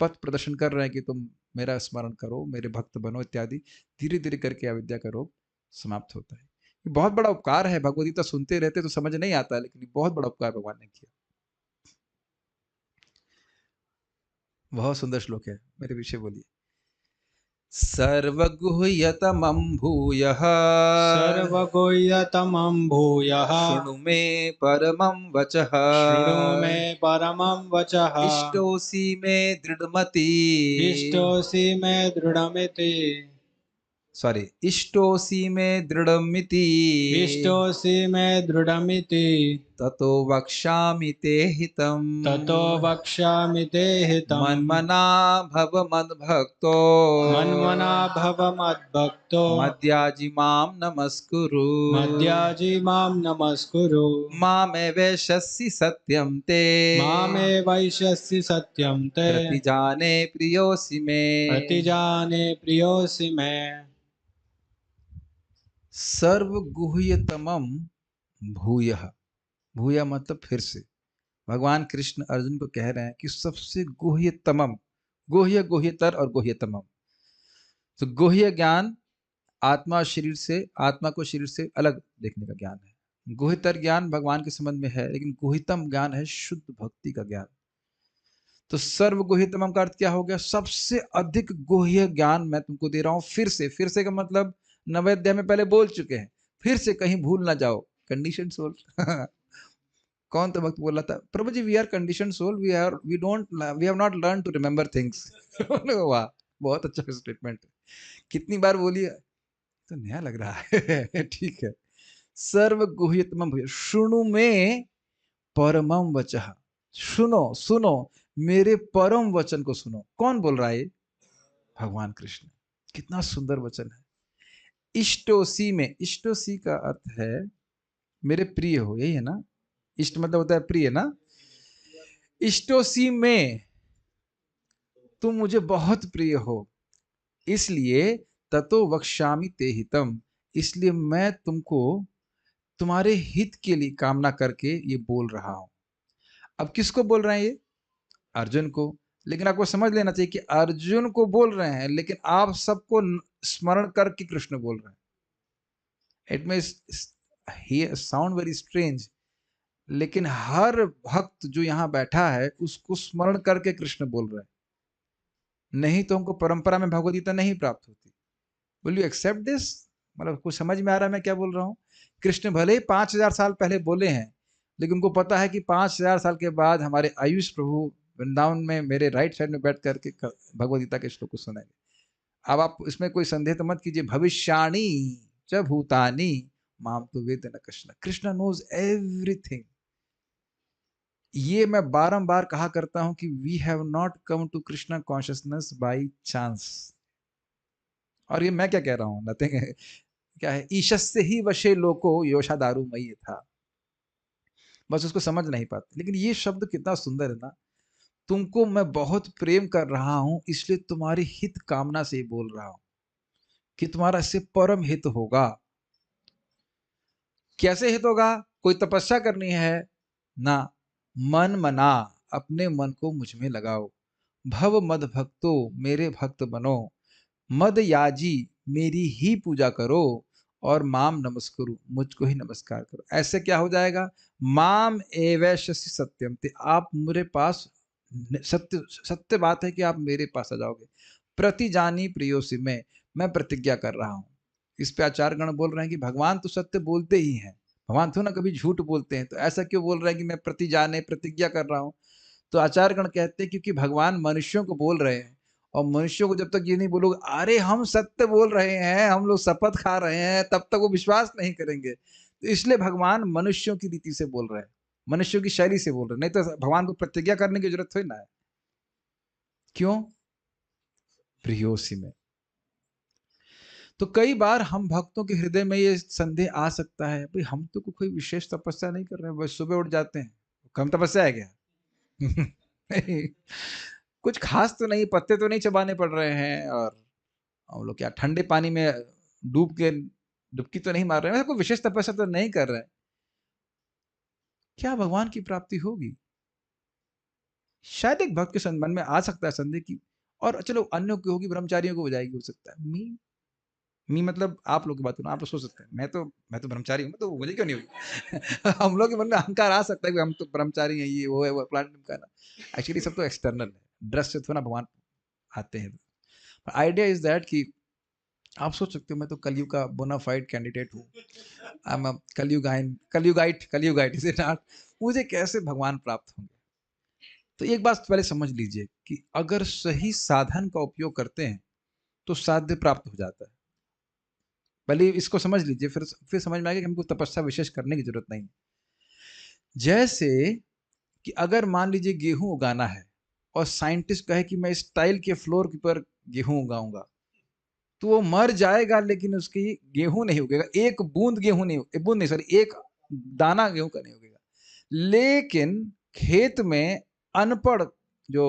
पथ प्रदर्शन कर रहे हैं कि तुम मेरा स्मरण करो, मेरे भक्त बनो इत्यादि, धीरे धीरे करके अविद्या का रोग समाप्त होता है। ये बहुत बड़ा उपकार है। भगवत गीता सुनते रहते तो समझ नहीं आता, लेकिन ये बहुत बड़ा उपकार भगवान ने किया। बहुत सुंदर श्लोक है, मेरे विषय बोलिए। सर्वगुह्यतमं भूयः सर्वगुह्यतमं भूयः शृणु मे परमं वचः शृणु मे परमं वचः इष्टोऽसि मे दृढमति इष्टोऽसि मे दृढमिति सॉरी इष्टोऽसि मे दृढमिति इष्टोऽसि मे दृढमिति ततो वक्ष्यामि ते हितम् ततो वक्ष्यामि ते हितम् मन्मना भव मद्भक्तो मन्मना भव मद्भक्तो मद्याजी मां नमस्कुरु मद्याजी मां नमस्कुरु मामेवैष्यसि सत्यं ते मामेवैष्यसि सत्यं ते प्रतिजाने प्रियोऽसि मे प्रतिजाने प्रियोऽसि मे। सर्वगुह्यतमं भूयः, भूयः मतलब फिर से। भगवान कृष्ण अर्जुन को कह रहे हैं कि सबसे गुह्यतमम, गुह्य, गुह्यतर और गुह्यतमम। तो गुह्य ज्ञान आत्मा शरीर से, आत्मा को शरीर से अलग देखने का ज्ञान है। गुह्यतर ज्ञान भगवान के संबंध में है, लेकिन गुह्यतम ज्ञान है शुद्ध भक्ति का ज्ञान। तो सर्व गुह्यतमम का अर्थ क्या हो गया? सबसे अधिक गुह्य ज्ञान मैं तुमको दे रहा हूं फिर से। फिर से का मतलब नवे अध्याय में पहले बोल चुके हैं, फिर से कहीं भूल ना जाओ। कंडीशन सोल कौन तो वक्त बोला था, Prabhu ji we are condition soul, we have not learn to remember things. वाह, बहुत अच्छा स्टेटमेंट है। कितनी बार बोलिए, तो नया लग रहा है। ठीक है। सर्व गुह्यतमम भूय शृणु में परमम वचः, सुनो सुनो मेरे परम वचन को सुनो। कौन बोल रहा है? भगवान कृष्ण। कितना सुंदर वचन है। इष्टोसी में, इष्टोसी का अर्थ है मेरे प्रिय हो, यही है ना? इष्ट मतलब होता है प्रिय ना? इष्टोसी में तुम मुझे बहुत प्रिय हो, इसलिए ततो वक्ष्यामि ते हितम, इसलिए मैं तुमको तुम्हारे हित के लिए कामना करके ये बोल रहा हूं। अब किसको बोल रहे हैं ये? अर्जुन को। लेकिन आपको समझ लेना चाहिए कि अर्जुन को बोल रहे हैं, लेकिन आप सबको स्मरण करके कृष्ण बोल रहे हैं। It may sound very strange, लेकिन हर भक्त जो यहां बैठा है उसको स्मरण करके कृष्ण बोल रहे हैं। नहीं तो हमको परंपरा में भगवद गीता नहीं प्राप्त होती। Will you accept this? मतलब कुछ समझ में आ रहा है मैं क्या बोल रहा हूँ? कृष्ण भले ही 5000 साल पहले बोले हैं, लेकिन उनको पता है कि 5000 साल के बाद हमारे आयुष प्रभु वृंदावन में मेरे राइट साइड में बैठ करके भगवद गीता के श्लोक को सुनाएंगे। अब आप इसमें कोई संदेह तो मत कीजिए। भविष्याणी च भूतानी माम तो वेद न कृष्ण, कृष्ण नोज एवरीथिंग। ये मैं बारंबार कहा करता हूं कि we have not come to Krishna consciousness by chance. और ये मैं क्या कह रहा हूं, नथिंग है। क्या है? ईशस्य ही वशे लोको योषा दारू मई था। बस उसको समझ नहीं पाते। लेकिन ये शब्द कितना सुंदर है ना। तुमको मैं बहुत प्रेम कर रहा हूं, इसलिए तुम्हारी हित कामना से बोल रहा हूं कि तुम्हारा इससे परम हित होगा। कैसे हित होगा? कोई तपस्या करनी है ना, मन मना, अपने मन को मुझ में लगाओ। भव मद भक्तो, मेरे भक्त बनो। मद याजी, मेरी ही पूजा करो। और माम नमस्कुरु, मुझको ही नमस्कार करो। ऐसे क्या हो जाएगा? माम एवैष्यसि सत्यम ते, आप मेरे पास सत्य सत्य बात है कि आप मेरे पास आ जाओगे। प्रति जानी प्रियोसी मैं प्रतिज्ञा कर रहा हूँ। इस पे आचार्यगण बोल रहे हैं कि भगवान तो सत्य बोलते ही हैं, भगवान तो ना कभी झूठ बोलते हैं, तो ऐसा क्यों बोल रहे हैं कि मैं प्रति जाने प्रतिज्ञा कर रहा हूँ? तो आचार्यगण कहते हैं क्योंकि भगवान मनुष्यों को बोल रहे हैं, और मनुष्यों को जब तक ये नहीं बोलोगे अरे हम सत्य बोल रहे हैं, हम लोग शपथ खा रहे हैं, तब तक वो विश्वास नहीं करेंगे। तो इसलिए भगवान मनुष्यों की रीति से बोल रहे हैं, मनुष्यों की शैली से बोल रहे हैं, नहीं तो भगवान को प्रतिज्ञा करने की जरूरत थोड़ी ना है। क्यों? प्रियोसी में। तो कई बार हम भक्तों के हृदय में ये संदेह आ सकता है, भाई हम तो कोई विशेष तपस्या नहीं कर रहे हैं, बस सुबह उठ जाते हैं, कम तपस्या है क्या? नहीं, कुछ खास तो नहीं, पत्ते तो नहीं चबाने पड़ रहे हैं, और हम लोग क्या ठंडे पानी में डूब के डुबकी तो नहीं मार रहे हैं, कोई विशेष तपस्या तो नहीं कर रहे हैं। क्या भगवान की प्राप्ति होगी? शायद एक भक्त के मन में आ सकता है संदेह की, और चलो अन्यों की होगी, ब्रह्मचारियों को हो जाएगी, हो सकता है। मी मतलब आप लोग की बात करो, आप लोग सोच सकते हैं, मैं तो ब्रह्मचारी हूँ, तो मुझे क्यों नहीं होगी? हम लोग के मन में अहंकार आ सकता है कि हम तो ब्रह्मचारी हैं, ये वो है, वो प्लान का ना। एक्चुअली सब तो एक्सटर्नल है, ड्रेस से थोड़ा भगवान आते हैं। आइडिया इज दैट कि आप सोच सकते हो मैं तो कलयुग का बोनाफाइड कैंडिडेट हूँ, I am Kaliyugite is it not? मुझे कैसे भगवान प्राप्त होंगे? तो एक बात पहले समझ लीजिए कि अगर सही साधन का उपयोग करते हैं तो साध्य प्राप्त हो जाता है। पहले इसको समझ लीजिए, फिर समझ में आएगा कि हमको तपस्या विशेष करने की जरूरत नहीं। जैसे कि अगर मान लीजिए गेहूं उगाना है और साइंटिस्ट कहे कि मैं इस टाइल के फ्लोर पर गेहूं उगाऊंगा, तो वो मर जाएगा लेकिन उसकी गेहूं नहीं उगेगा, एक बूंद गेहूं नहीं, एक बूंद नहीं सॉरी, एक दाना गेहूं का नहीं उगेगा। लेकिन खेत में अनपढ़ जो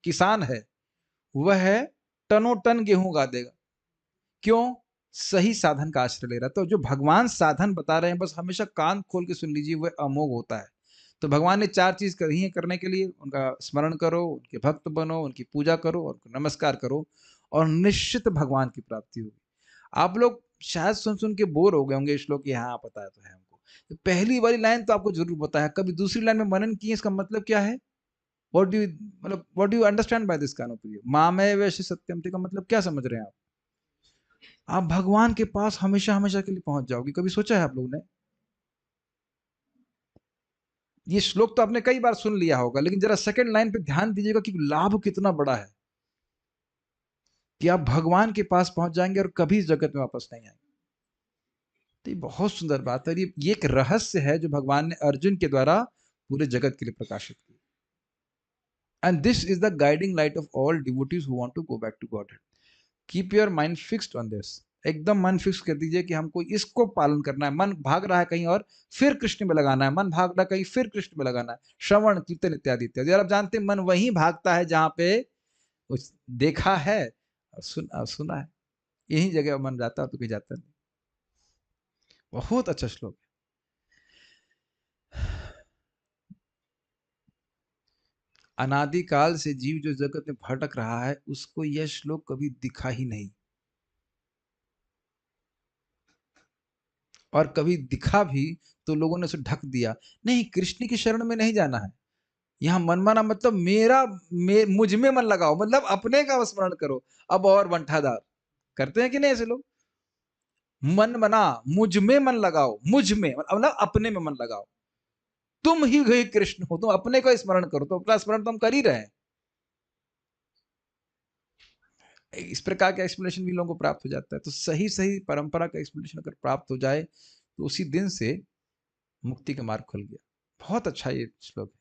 किसान है वह टनों टन गेहूं उगा देगा। क्यों? सही साधन का आश्रय ले रहा है। तो जो भगवान साधन बता रहे हैं, बस हमेशा कान खोल के सुन लीजिए, वह अमोघ होता है। तो भगवान ने 4 चीज कही है करने के लिए, उनका स्मरण करो, उनके भक्त बनो, उनकी पूजा करो और उनको नमस्कार करो, और निश्चित भगवान की प्राप्ति होगी। आप लोग शायद सुन सुन के बोर हो गए होंगे श्लोक कि हाँ पता है तो है हमको, तो पहली वाली लाइन तो आपको जरूर पता है, कभी दूसरी लाइन में मनन किए इसका मतलब क्या है? What do you understand by this kind of मामय वैश्य सत्यम का मतलब क्या समझ रहे हैं आप? आप भगवान के पास हमेशा हमेशा के लिए पहुंच जाओगे। कभी सोचा है आप लोगों ने? ये श्लोक तो आपने कई बार सुन लिया होगा, लेकिन जरा सेकंड लाइन पे ध्यान दीजिएगा कि लाभ कितना बड़ा है, कि आप भगवान के पास पहुंच जाएंगे और कभी इस जगत में वापस नहीं आएंगे। तो ये बहुत सुंदर बात है, ये एक रहस्य है जो भगवान ने अर्जुन के द्वारा पूरे जगत के लिए प्रकाशित किया। And this is the guiding light of all devotees who want to go back to God. Keep your mind fixed on this. एकदम मन फिक्स कर दीजिए कि हमको इसको पालन करना है। मन भाग रहा है कहीं और, फिर कृष्ण में लगाना है। मन भाग रहा है कहीं, फिर कृष्ण में लगाना है। श्रवण कीर्तन इत्यादि इत्यादि। और आप जानते हैं मन वहीं भागता है जहां पे उस देखा है और सुना है, यही जगह मन जाता है तो कहीं जाता नहीं। बहुत अच्छा श्लोक है। अनादिकाल से जीव जो जगत में भटक रहा है उसको यह श्लोक कभी दिखा ही नहीं, और कभी दिखा भी तो लोगों ने उसे ढक दिया। नहीं, कृष्ण की शरण में नहीं जाना है। यहाँ मनमाना मतलब मुझ में मन लगाओ, मतलब अपने का स्मरण करो। अब और बंठादार करते हैं कि नहीं ऐसे लोग? मन मना, मुझ में मन लगाओ, मुझ में मतलब अपने में मन लगाओ। तुम ही गए कृष्ण हो, तुम अपने को स्मरण करो, तो अपना स्मरण तो हम कर ही रहे हैं। इस प्रकार का एक्सप्लेनेशन भी लोगों को प्राप्त हो जाता है। तो सही सही परंपरा का एक्सप्लेनेशन अगर प्राप्त हो जाए तो उसी दिन से मुक्ति का मार्ग खुल गया। बहुत अच्छा ये श्लोक है।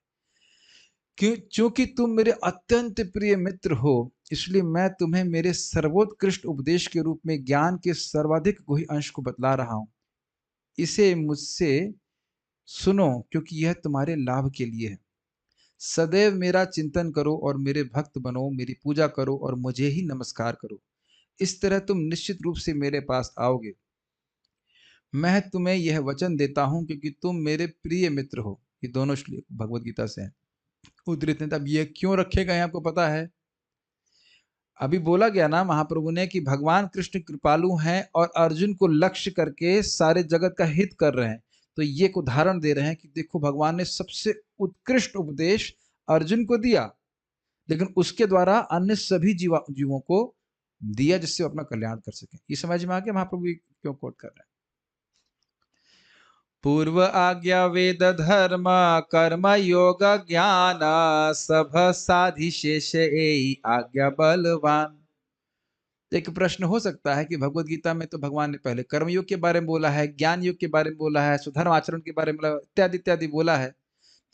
क्यों? क्योंकि तुम मेरे अत्यंत प्रिय मित्र हो, इसलिए मैं तुम्हें मेरे सर्वोत्कृष्ट उपदेश के रूप में ज्ञान के सर्वाधिक गुह्य अंश को बतला रहा हूं। इसे मुझसे सुनो क्योंकि यह तुम्हारे लाभ के लिए है। सदैव मेरा चिंतन करो और मेरे भक्त बनो, मेरी पूजा करो और मुझे ही नमस्कार करो। इस तरह तुम निश्चित रूप से मेरे पास आओगे। मैं तुम्हें यह वचन देता हूं क्योंकि तुम मेरे प्रिय मित्र हो। ये दोनों श्लोक भगवत गीता से हैं, उद्धृत हैं। अब ये क्यों रखे गए आपको पता है? अभी बोला गया ना महाप्रभु ने कि भगवान कृष्ण कृपालु हैं और अर्जुन को लक्ष्य करके सारे जगत का हित कर रहे हैं। तो ये एक उदाहरण दे रहे हैं कि देखो भगवान ने सबसे उत्कृष्ट उपदेश अर्जुन को दिया, लेकिन उसके द्वारा अन्य सभी जीवों को दिया जिससे वो अपना कल्याण कर सके। ये समझ में आ गया महाप्रभु क्यों कोट कर रहे हैं? पूर्व आज्ञा वेद धर्म कर्म योग ज्ञान सभ साधि शेष एई आज्ञा बलवान। एक प्रश्न हो सकता है कि भगवत गीता में तो भगवान ने पहले कर्मयोग के बारे में बोला है, ज्ञान योग के बारे में बोला है, सुधर्म आचरण के बारे में इत्यादि इत्यादि बोला है।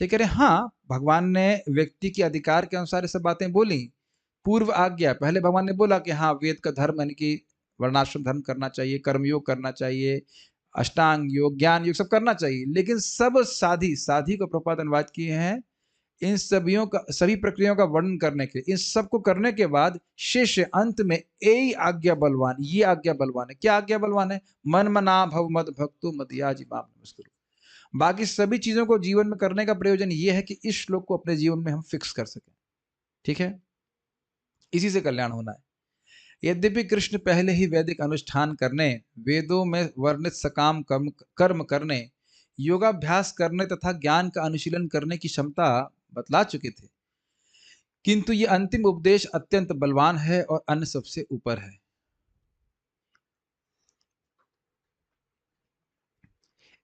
तो कह रहे हाँ, भगवान ने व्यक्ति के अधिकार के अनुसार ये सब बातें बोली। पूर्व आज्ञा, पहले भगवान ने बोला कि हाँ, वेद का धर्म यानी कि वर्णाश्रम धर्म करना चाहिए, कर्मयोग करना चाहिए, अष्टांग योग, ज्ञान योग सब करना चाहिए। लेकिन सब साधी, साधी को प्रपात अनुवाद किए हैं इन सभी प्रक्रियाओं का वर्णन करने के, इन सबको करने के बाद शेष अंत में ए आज्ञा बलवान, ये आज्ञा बलवान है। क्या आज्ञा बलवान है? मन मना भव मद भक्तो मदयाजी माम नमस्कुरु। बाकी सभी चीजों को जीवन में करने का प्रयोजन ये है कि इस श्लोक को अपने जीवन में हम फिक्स कर सकें। ठीक है, इसी से कल्याण होना है। यद्यपि कृष्ण पहले ही वैदिक अनुष्ठान करने, वेदों में वर्णित सकाम कर्म करने, योगाभ्यास करने तथा ज्ञान का अनुशीलन करने की क्षमता बतला चुके थे, किंतु ये अंतिम उपदेश अत्यंत बलवान है और अन्य सबसे ऊपर है।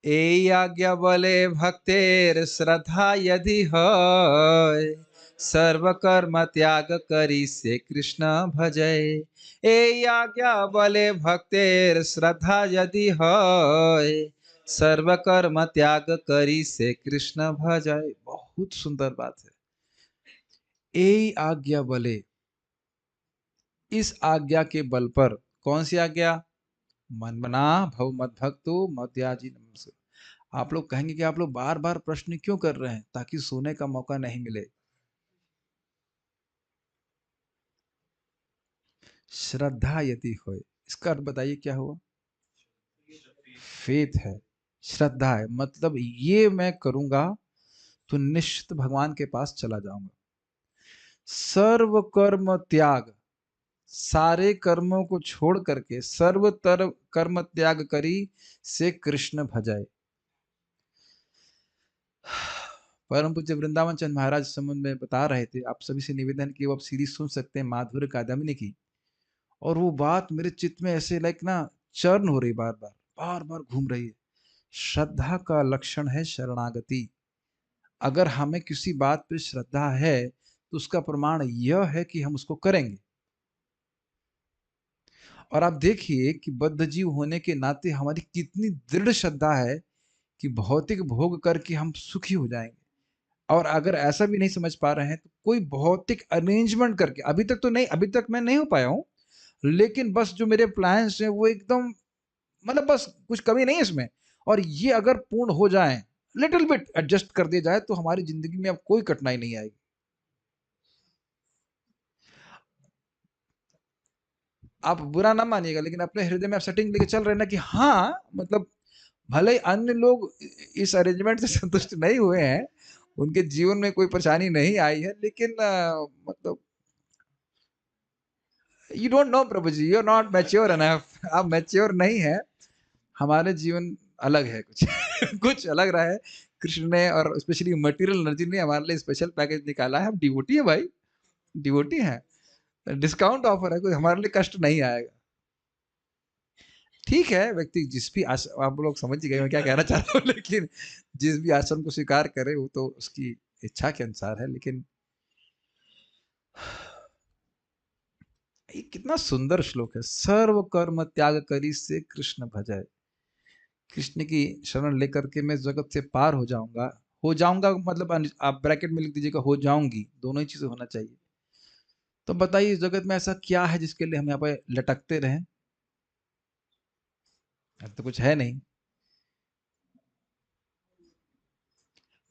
ए आज्ञा बले भक्तेर श्रद्धा यदि है, सर्व कर्म त्याग करी से कृष्ण भजय। ए आज्ञा बले भक्तेर श्रद्धा यदि है, सर्व कर्म त्याग करी से कृष्ण भजय। बहुत सुंदर बात है। ए आज्ञा बले, इस आज्ञा के बल पर, कौन सी आज्ञा? मन मना भव मद भक्तो मद्याजी नमस्कुरु। आप लोग कहेंगे कि आप लोग बार बार प्रश्न क्यों कर रहे हैं? ताकि सोने का मौका नहीं मिले। श्रद्धा यदि हो, इसका अर्थ बताइए क्या हुआ? फेथ है, श्रद्धा है, मतलब ये मैं करूंगा तो निश्चित भगवान के पास चला जाऊंगा। सर्व कर्म त्याग, सारे कर्मों को छोड़ करके सर्वतर कर्म त्याग करी से कृष्ण भजाए। परम पूज्य वृंदावन चंद महाराज संबंध में बता रहे थे, आप सभी से निवेदन की वो आप सीरीज सुन सकते हैं माधुर्य कादम्बिनी की। और वो बात मेरे चित्त में ऐसे लाइक ना चर्न हो रही, बार बार बार बार घूम रही है। श्रद्धा का लक्षण है शरणागति। अगर हमें किसी बात पे श्रद्धा है तो उसका प्रमाण यह है कि हम उसको करेंगे। और आप देखिए कि बद्ध जीव होने के नाते हमारी कितनी दृढ़ श्रद्धा है कि भौतिक भोग करके हम सुखी हो जाएंगे। और अगर ऐसा भी नहीं समझ पा रहे हैं तो कोई भौतिक अरेंजमेंट करके, अभी तक तो नहीं, अभी तक मैं नहीं हो पाया हूं, लेकिन बस जो मेरे प्लान्स हैं वो एकदम, मतलब बस कुछ कमी नहीं है इसमें, और ये अगर पूर्ण हो जाए, लिटिल बिट एडजस्ट कर दिया जाए, तो हमारी जिंदगी में अब कोई कठिनाई नहीं आएगी। आप बुरा ना मानिएगा, लेकिन अपने हृदय में आप सेटिंग लेके चल रहे हैं ना कि हाँ, मतलब भले ही अन्य लोग इस अरेंजमेंट से संतुष्ट नहीं हुए हैं, उनके जीवन में कोई परेशानी नहीं आई है, लेकिन मतलब you don't know Prabhu ji, you are not mature enough. आप मैच्योर नहीं है, हमारे जीवन अलग है कुछ कुछ अलग रहा है। कृष्ण ने और स्पेशली मटेरियल एनर्जी ने हमारे लिए स्पेशल पैकेज निकाला है। हम डिवोटी है भाई, डिवोटी है, डिस्काउंट ऑफर है, कोई हमारे लिए कष्ट नहीं आएगा। ठीक है, व्यक्ति जिस भी आप लोग समझ गए मैं क्या कहना चाह रहा हूँ, लेकिन जिस भी आश्रम को स्वीकार करे वो तो उसकी इच्छा के अनुसार है। लेकिन ये कितना सुंदर श्लोक है, सर्व कर्म त्याग करी से कृष्ण भजाए। कृष्ण की शरण लेकर के मैं जगत से पार हो जाऊंगा। हो जाऊंगा मतलब आप ब्रैकेट में लिख दीजिएगा हो जाऊंगी, दोनों ही चीजें होना चाहिए। तो बताइए जगत में ऐसा क्या है जिसके लिए हम यहाँ पे लटकते रहें? तो कुछ है नहीं।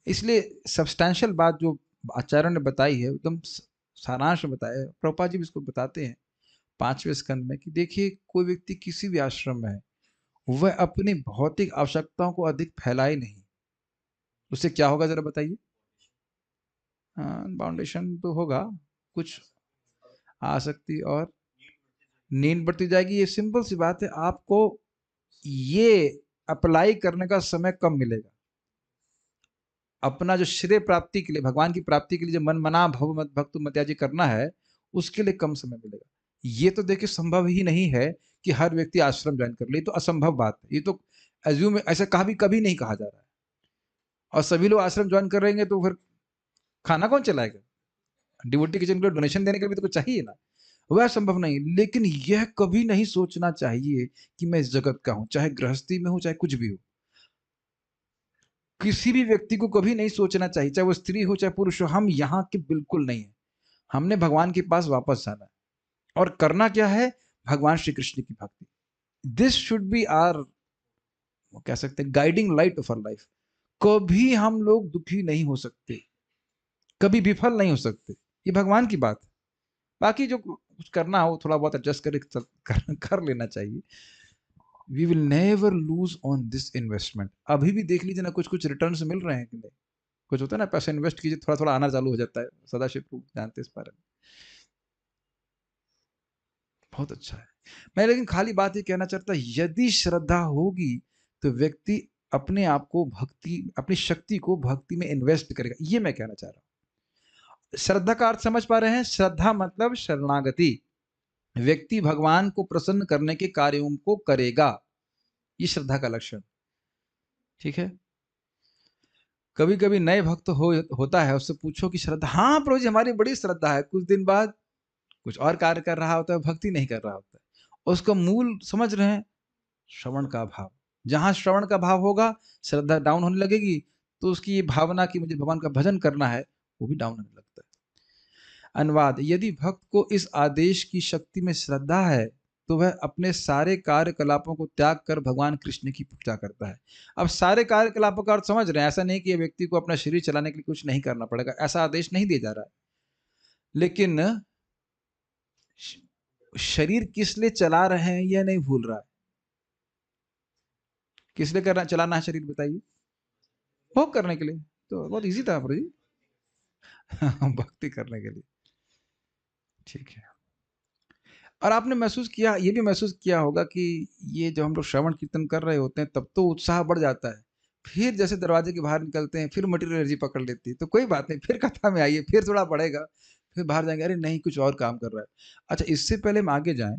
इसलिए सब्सटैंशियल बात जो आचार्य ने बताई है, एकदम सारांश में बताया है। प्रभुपाद जी भी इसको बताते हैं 5वें स्कंद में कि देखिए, कोई व्यक्ति किसी भी आश्रम में है, वह अपनी भौतिक आवश्यकताओं को अधिक फैलाए नहीं, उससे क्या होगा जरा बताइए? बाउंडेशन तो होगा, कुछ आसक्ति और नींद बढ़ती जाएगी। ये सिंपल सी बात है, आपको ये अप्लाई करने का समय कम मिलेगा। अपना जो श्रेय प्राप्ति के लिए, भगवान की प्राप्ति के लिए जो मन मना भव मत भक्तु मत्याजी करना है, उसके लिए कम समय मिलेगा। ये तो देखिए संभव ही नहीं है कि हर व्यक्ति आश्रम ज्वाइन कर ले, ये तो असंभव बात है। ये तो एज्यूम ऐसा कभी नहीं कहा जा रहा है। और सभी लोग आश्रम ज्वाइन करेंगे तो फिर खाना कौन चलाएगा? डिवोटी किचन के लिए डोनेशन देने के लिए भी तो कुछ चाहिए ना। वह संभव नहीं, लेकिन यह कभी नहीं सोचना चाहिए कि मैं इस जगत का हूं, चाहे गृहस्थी में हूं चाहे कुछ भी हो। किसी भी व्यक्ति को कभी नहीं सोचना चाहिए, चाहे वो स्त्री हो चाहे पुरुष हो, हम यहाँ के बिल्कुल नहीं है। हमने भगवान के पास वापस जाना है और करना क्या है? भगवान श्री कृष्ण की भक्ति। दिस शुड बी आर, कह सकते हैं, guiding light of our life. कभी हम लोग दुखी नहीं हो सकते, कभी विफल नहीं हो सकते, ये भगवान की बात है। बाकी जो कुछ करना हो थोड़ा बहुत एडजस्ट कर लेना चाहिए। We will never lose on this investment. अभी भी देख लीजिए ना, कुछ कुछ रिटर्न्स मिल रहे हैं कि नहीं। कुछ होता है ना, पैसा इन्वेस्ट कीजिए थोड़ा थोड़ा आना चालू हो जाता है। सदाशिव को जानते इस बारे में, बहुत अच्छा है। मैं लेकिन खाली बात ये कहना चाहता, यदि श्रद्धा होगी तो व्यक्ति अपने आप को भक्ति, अपनी शक्ति को भक्ति में इन्वेस्ट करेगा, ये मैं कहना चाह रहा हूं। श्रद्धा का अर्थ समझ पा रहे हैं? श्रद्धा मतलब शरणागति। व्यक्ति भगवान को प्रसन्न करने के कार्यों को करेगा, ये श्रद्धा का लक्षण। ठीक है। कभी कभी नए भक्त होता है, उससे पूछो कि श्रद्धा, हाँ प्रभु जी हमारी बड़ी श्रद्धा है, कुछ दिन बाद कुछ और कार्य कर रहा होता है, भक्ति नहीं कर रहा होता है। उसका मूल समझ रहे हैं? श्रवण का भाव। जहां श्रवण का भाव होगा, श्रद्धा डाउन होने लगेगी, तो उसकी ये भावना कि मुझे भगवान का भजन करना है, वो भी डाउन होने लगता है। अनुवाद, यदि भक्त को इस आदेश की शक्ति में श्रद्धा है तो वह अपने सारे कार्यकलापों को त्याग कर भगवान कृष्ण की पूजा करता है। अब सारे कार्यकलापों का अर्थ समझ रहे हैं? ऐसा नहीं कि व्यक्ति को अपना शरीर चलाने के लिए कुछ नहीं करना पड़ेगा, ऐसा आदेश नहीं दिया जा रहा है। लेकिन शरीर किस लिए चला रहे हैं यह नहीं भूल रहा है। किस लिए करना, चलाना है शरीर, बताइए? भोग करने के लिए। तो बहुत इजी था प्रभु जी भक्ति करने के लिए। ठीक है। और आपने महसूस किया, ये भी महसूस किया होगा कि ये जब हम लोग श्रवण कीर्तन कर रहे होते हैं तब तो उत्साह बढ़ जाता है, फिर जैसे दरवाजे के बाहर निकलते हैं फिर मटेरियल एनर्जी पकड़ लेती है, तो कोई बात नहीं, फिर कथा में आइए, फिर थोड़ा बढ़ेगा, फिर बाहर जाएंगे, अरे नहीं कुछ और काम कर रहा है। अच्छा, इससे पहले हम आगे जाएं,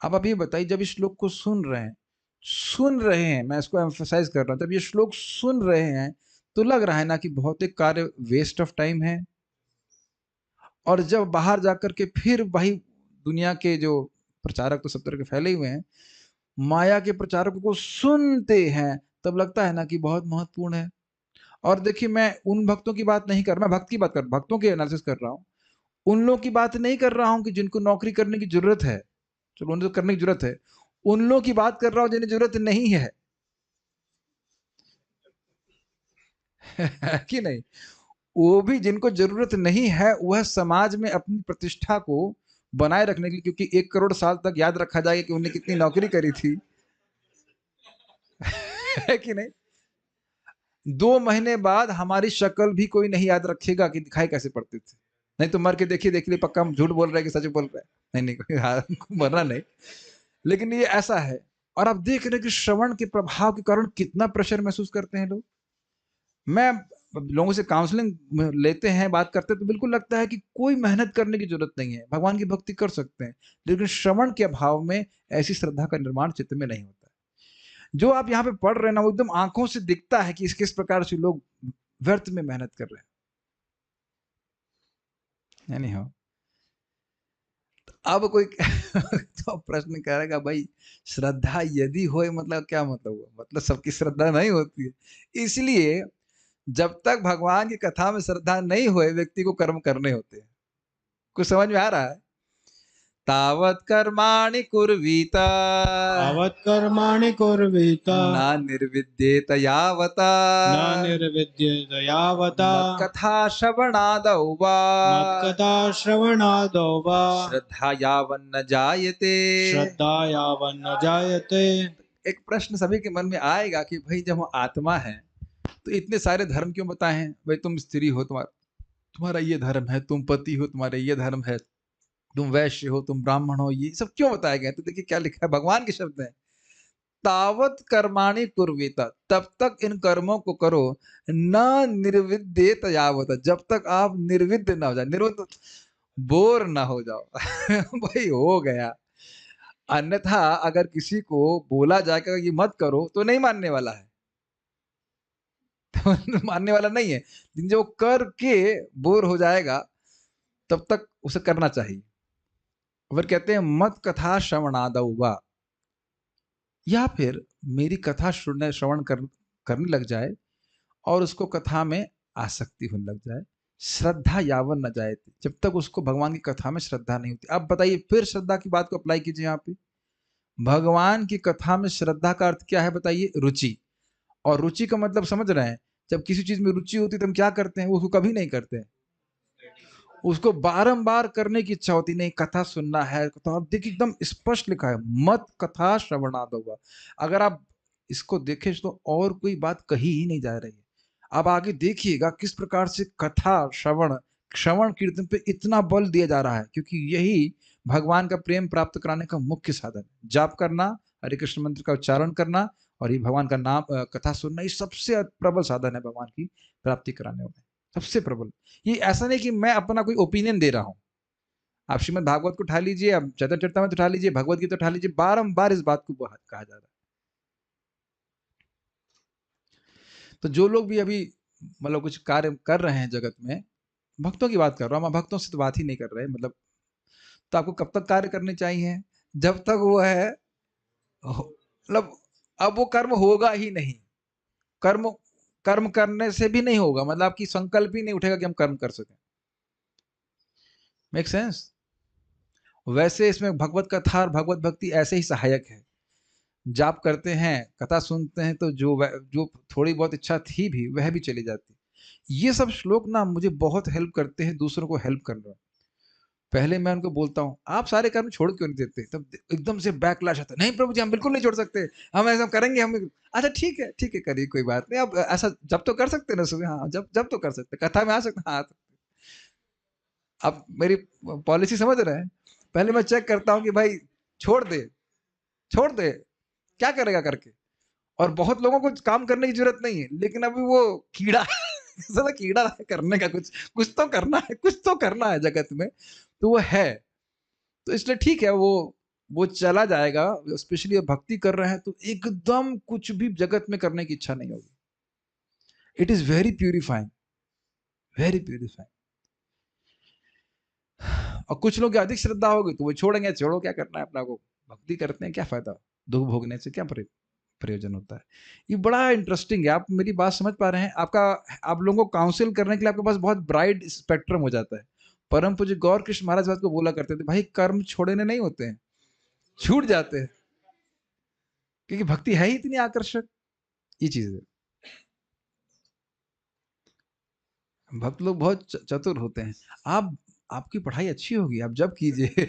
आप ये बताइए, जब इस श्लोक को सुन रहे हैं, मैं इसको एम्फसाइज कर रहा हूँ, जब ये श्लोक सुन रहे हैं तो लग रहा है ना कि भौतिक कार्य वेस्ट ऑफ टाइम है। और जब बाहर जाकर के फिर वही दुनिया के जो प्रचारक तो सब तरह के फैले हुए हैं, माया के प्रचारकों को सुनते हैं, तब लगता है ना कि बहुत महत्वपूर्ण है। और देखिए, मैं उन भक्तों की बात नहीं कर रहा, मैं भक्त की बात कर, भक्तों के एनालिसिस कर रहा हूँ। उन लोगों की बात नहीं कर रहा हूँ कि जिनको नौकरी करने की जरूरत है, चलो उन्हें तो करने की जरूरत है। उन लोगों की बात कर रहा हूँ जिन्हें जरूरत नहीं है कि नहीं? वो भी जिनको जरूरत नहीं है, वह समाज में अपनी प्रतिष्ठा को बनाए रखने के लिए, क्योंकि 1 करोड़ साल तक याद रखा जाएगा कि उन्होंने कितनी नौकरी करी थी है कि नहीं? 2 महीने बाद हमारी शक्ल भी कोई नहीं याद रखेगा कि दिखाई कैसे पड़ते थे। नहीं तो मर के देखिए, देख लिए पक्का हम झूठ बोल रहे हैं कि सच बोल रहे हैं। नहीं कोई मरना नहीं, लेकिन ये ऐसा है। और आप देख रहे हैं कि श्रवण के प्रभाव के कारण कितना प्रेशर महसूस करते हैं लोग। मैं लोगों से काउंसलिंग लेते हैं, बात करते हैं, तो बिल्कुल लगता है कि कोई मेहनत करने की जरूरत नहीं है, भगवान की भक्ति कर सकते हैं, लेकिन श्रवण के अभाव में ऐसी श्रद्धा का निर्माण चित्त में नहीं होता है। जो आप यहाँ पे पढ़ रहे हैं ना, वो एकदम आंखों से दिखता है कि किस प्रकार से लोग व्यर्थ में मेहनत कर रहे हैं। नहीं हो, अब कोई तो प्रश्न करेगा, भाई श्रद्धा यदि हो मतलब क्या मतलब हुआ? मतलब सबकी श्रद्धा नहीं होती है। इसलिए जब तक भगवान की कथा में श्रद्धा नहीं होए, व्यक्ति को कर्म करने होते हैं। कुछ समझ में आ रहा है? तावत् कर्माणि कुर्वीता तावत् कर्माणि कुर्वीत न निर्विद्येत यावता न निर्विद्येत यावता मत्कथा श्रवणादौ वा मत्कथा श्रवणादौ वा श्रद्धा यावन्न जायते। श्रद्धा यावन्न जायते। एक प्रश्न सभी के मन में आएगा कि भाई जब हम आत्मा है तो इतने सारे धर्म क्यों बताए हैं? भाई तुम स्त्री हो, तुम्हारा ये धर्म है, तुम पति हो, तुम्हारा ये धर्म है, तुम वैश्य हो, तुम ब्राह्मण हो, ये सब क्यों बताया गया? तो देखिए क्या लिखा है, भगवान के शब्द हैं। तावत कर्माणि कुर्वीत, तब तक इन कर्मों को करो, न निर्विद्येत यावत, जब तक आप निर्विद्य ना हो जाए, निर्विद्य बोर ना हो जाओ। भाई हो गया। अन्यथा अगर किसी को बोला जाएगा ये मत करो तो नहीं मानने वाला है। तो मानने वाला नहीं है, लेकिन जो करके बोर हो जाएगा तब तक उसे करना चाहिए। फिर कहते हैं मत कथा श्रवणादौ वा, या फिर मेरी कथा श्रवण करने लग जाए और उसको कथा में आसक्ति होने लग जाए, श्रद्धा यावन न जाए, जब तक उसको भगवान की कथा में श्रद्धा नहीं होती। अब बताइए, फिर श्रद्धा की बात को अप्लाई कीजिए यहाँ पे। भगवान की कथा में श्रद्धा का अर्थ क्या है बताइए? रुचि। और रुचि का मतलब समझ रहे हैं? जब किसी चीज में रुचि होती है तो हम क्या करते हैं? उसको कभी नहीं करते हैं, उसको बारंबार करने की इच्छा होती, नहीं कथा सुनना है। तो आप देखिए एकदम स्पष्ट लिखा है, मत कथा श्रवणाद होगा। अगर आप इसको देखें तो और कोई बात कही ही नहीं जा रही है। अब आगे देखिएगा किस प्रकार से कथा श्रवण श्रवण कीर्तन पे इतना बल दिया जा रहा है, क्योंकि यही भगवान का प्रेम प्राप्त कराने का मुख्य साधन है। जाप करना, हरे कृष्ण मंत्र का उच्चारण करना और ये भगवान का नाम कथा सुनना, ये सबसे प्रबल साधन है भगवान की प्राप्ति कराने में, सबसे प्रबल। ये ऐसा नहीं कि मैं अपना कोई ओपिनियन दे रहा हूं। आप श्रीमद भागवत को उठा लीजिए, आप चैतन्य उठा लीजिए, भगवत गीता उठा लीजिए, बारंबार इस बात को कहा जा रहा है। तो जो लोग भी अभी मतलब कुछ कार्य कर रहे हैं जगत में, भक्तों की बात कर रहा हूं मैं, भक्तों से तो बात ही नहीं कर रहे मतलब, तो आपको कब तक कार्य करने चाहिए? जब तक वो है मतलब, अब वो कर्म होगा ही नहीं। कर्म कर्म करने से भी नहीं होगा, मतलब आपकी संकल्प ही नहीं उठेगा कि हम कर्म कर सकें। Make sense? वैसे इसमें भगवत कथा और भगवत भक्ति ऐसे ही सहायक है। जाप करते हैं, कथा सुनते हैं, तो जो थोड़ी बहुत इच्छा थी भी वह भी चली जाती। ये सब श्लोक ना मुझे बहुत हेल्प करते हैं दूसरों को हेल्प करने में। पहले मैं उनको बोलता हूँ आप सारे कर्म छोड़ क्यों नहीं देते, तब एकदम से बैकलैश आता है, नहीं प्रभु जी हम बिल्कुल नहीं छोड़ सकते, हम ऐसा करेंगे। हम अच्छा ठीक है करिए, कोई बात नहीं। अब ऐसा जब तो कर सकते ना सुबह, हाँ जब जब तो कर सकते, कथा में आ सकते, हाँ। अब मेरी पॉलिसी समझ रहे हैं? पहले मैं चेक करता हूँ कि भाई छोड़ दे, छोड़ दे, क्या करेगा करके। और बहुत लोगों को काम करने की जरूरत नहीं है, लेकिन अभी वो कीड़ा ऐसा कीड़ा है करने का, कुछ कुछ तो करना है, कुछ तो करना है जगत में, तो वो है। तो इसलिए ठीक है, वो चला जाएगा। स्पेशली भक्ति कर रहे हैं तो एकदम कुछ भी जगत में करने की इच्छा नहीं होगी। It is very purifying, very purifying. और कुछ लोग की अधिक श्रद्धा होगी तो वो छोड़ेंगे, छोड़ो क्या करना है अपना को, भक्ति करते हैं क्या फायदा, दुख भोगने से क्या प्रयोजन होता है। ये बड़ा इंटरेस्टिंग है। आप मेरी बात समझ पा रहे हैं? आपका आप लोगों को काउंसिल करने के लिए आपके पास बहुत ब्राइट स्पेक्ट्रम हो जाता है। परम पूज्य गौर कृष्ण महाराज बात को बोला करते थे, भाई कर्म छोड़ने नहीं होते हैं, छूट जाते हैं, क्योंकि भक्ति है ही इतनी आकर्षक। ये चीज है, भक्त लोग बहुत चतुर होते हैं। आप आपकी पढ़ाई अच्छी होगी, आप जब कीजिए।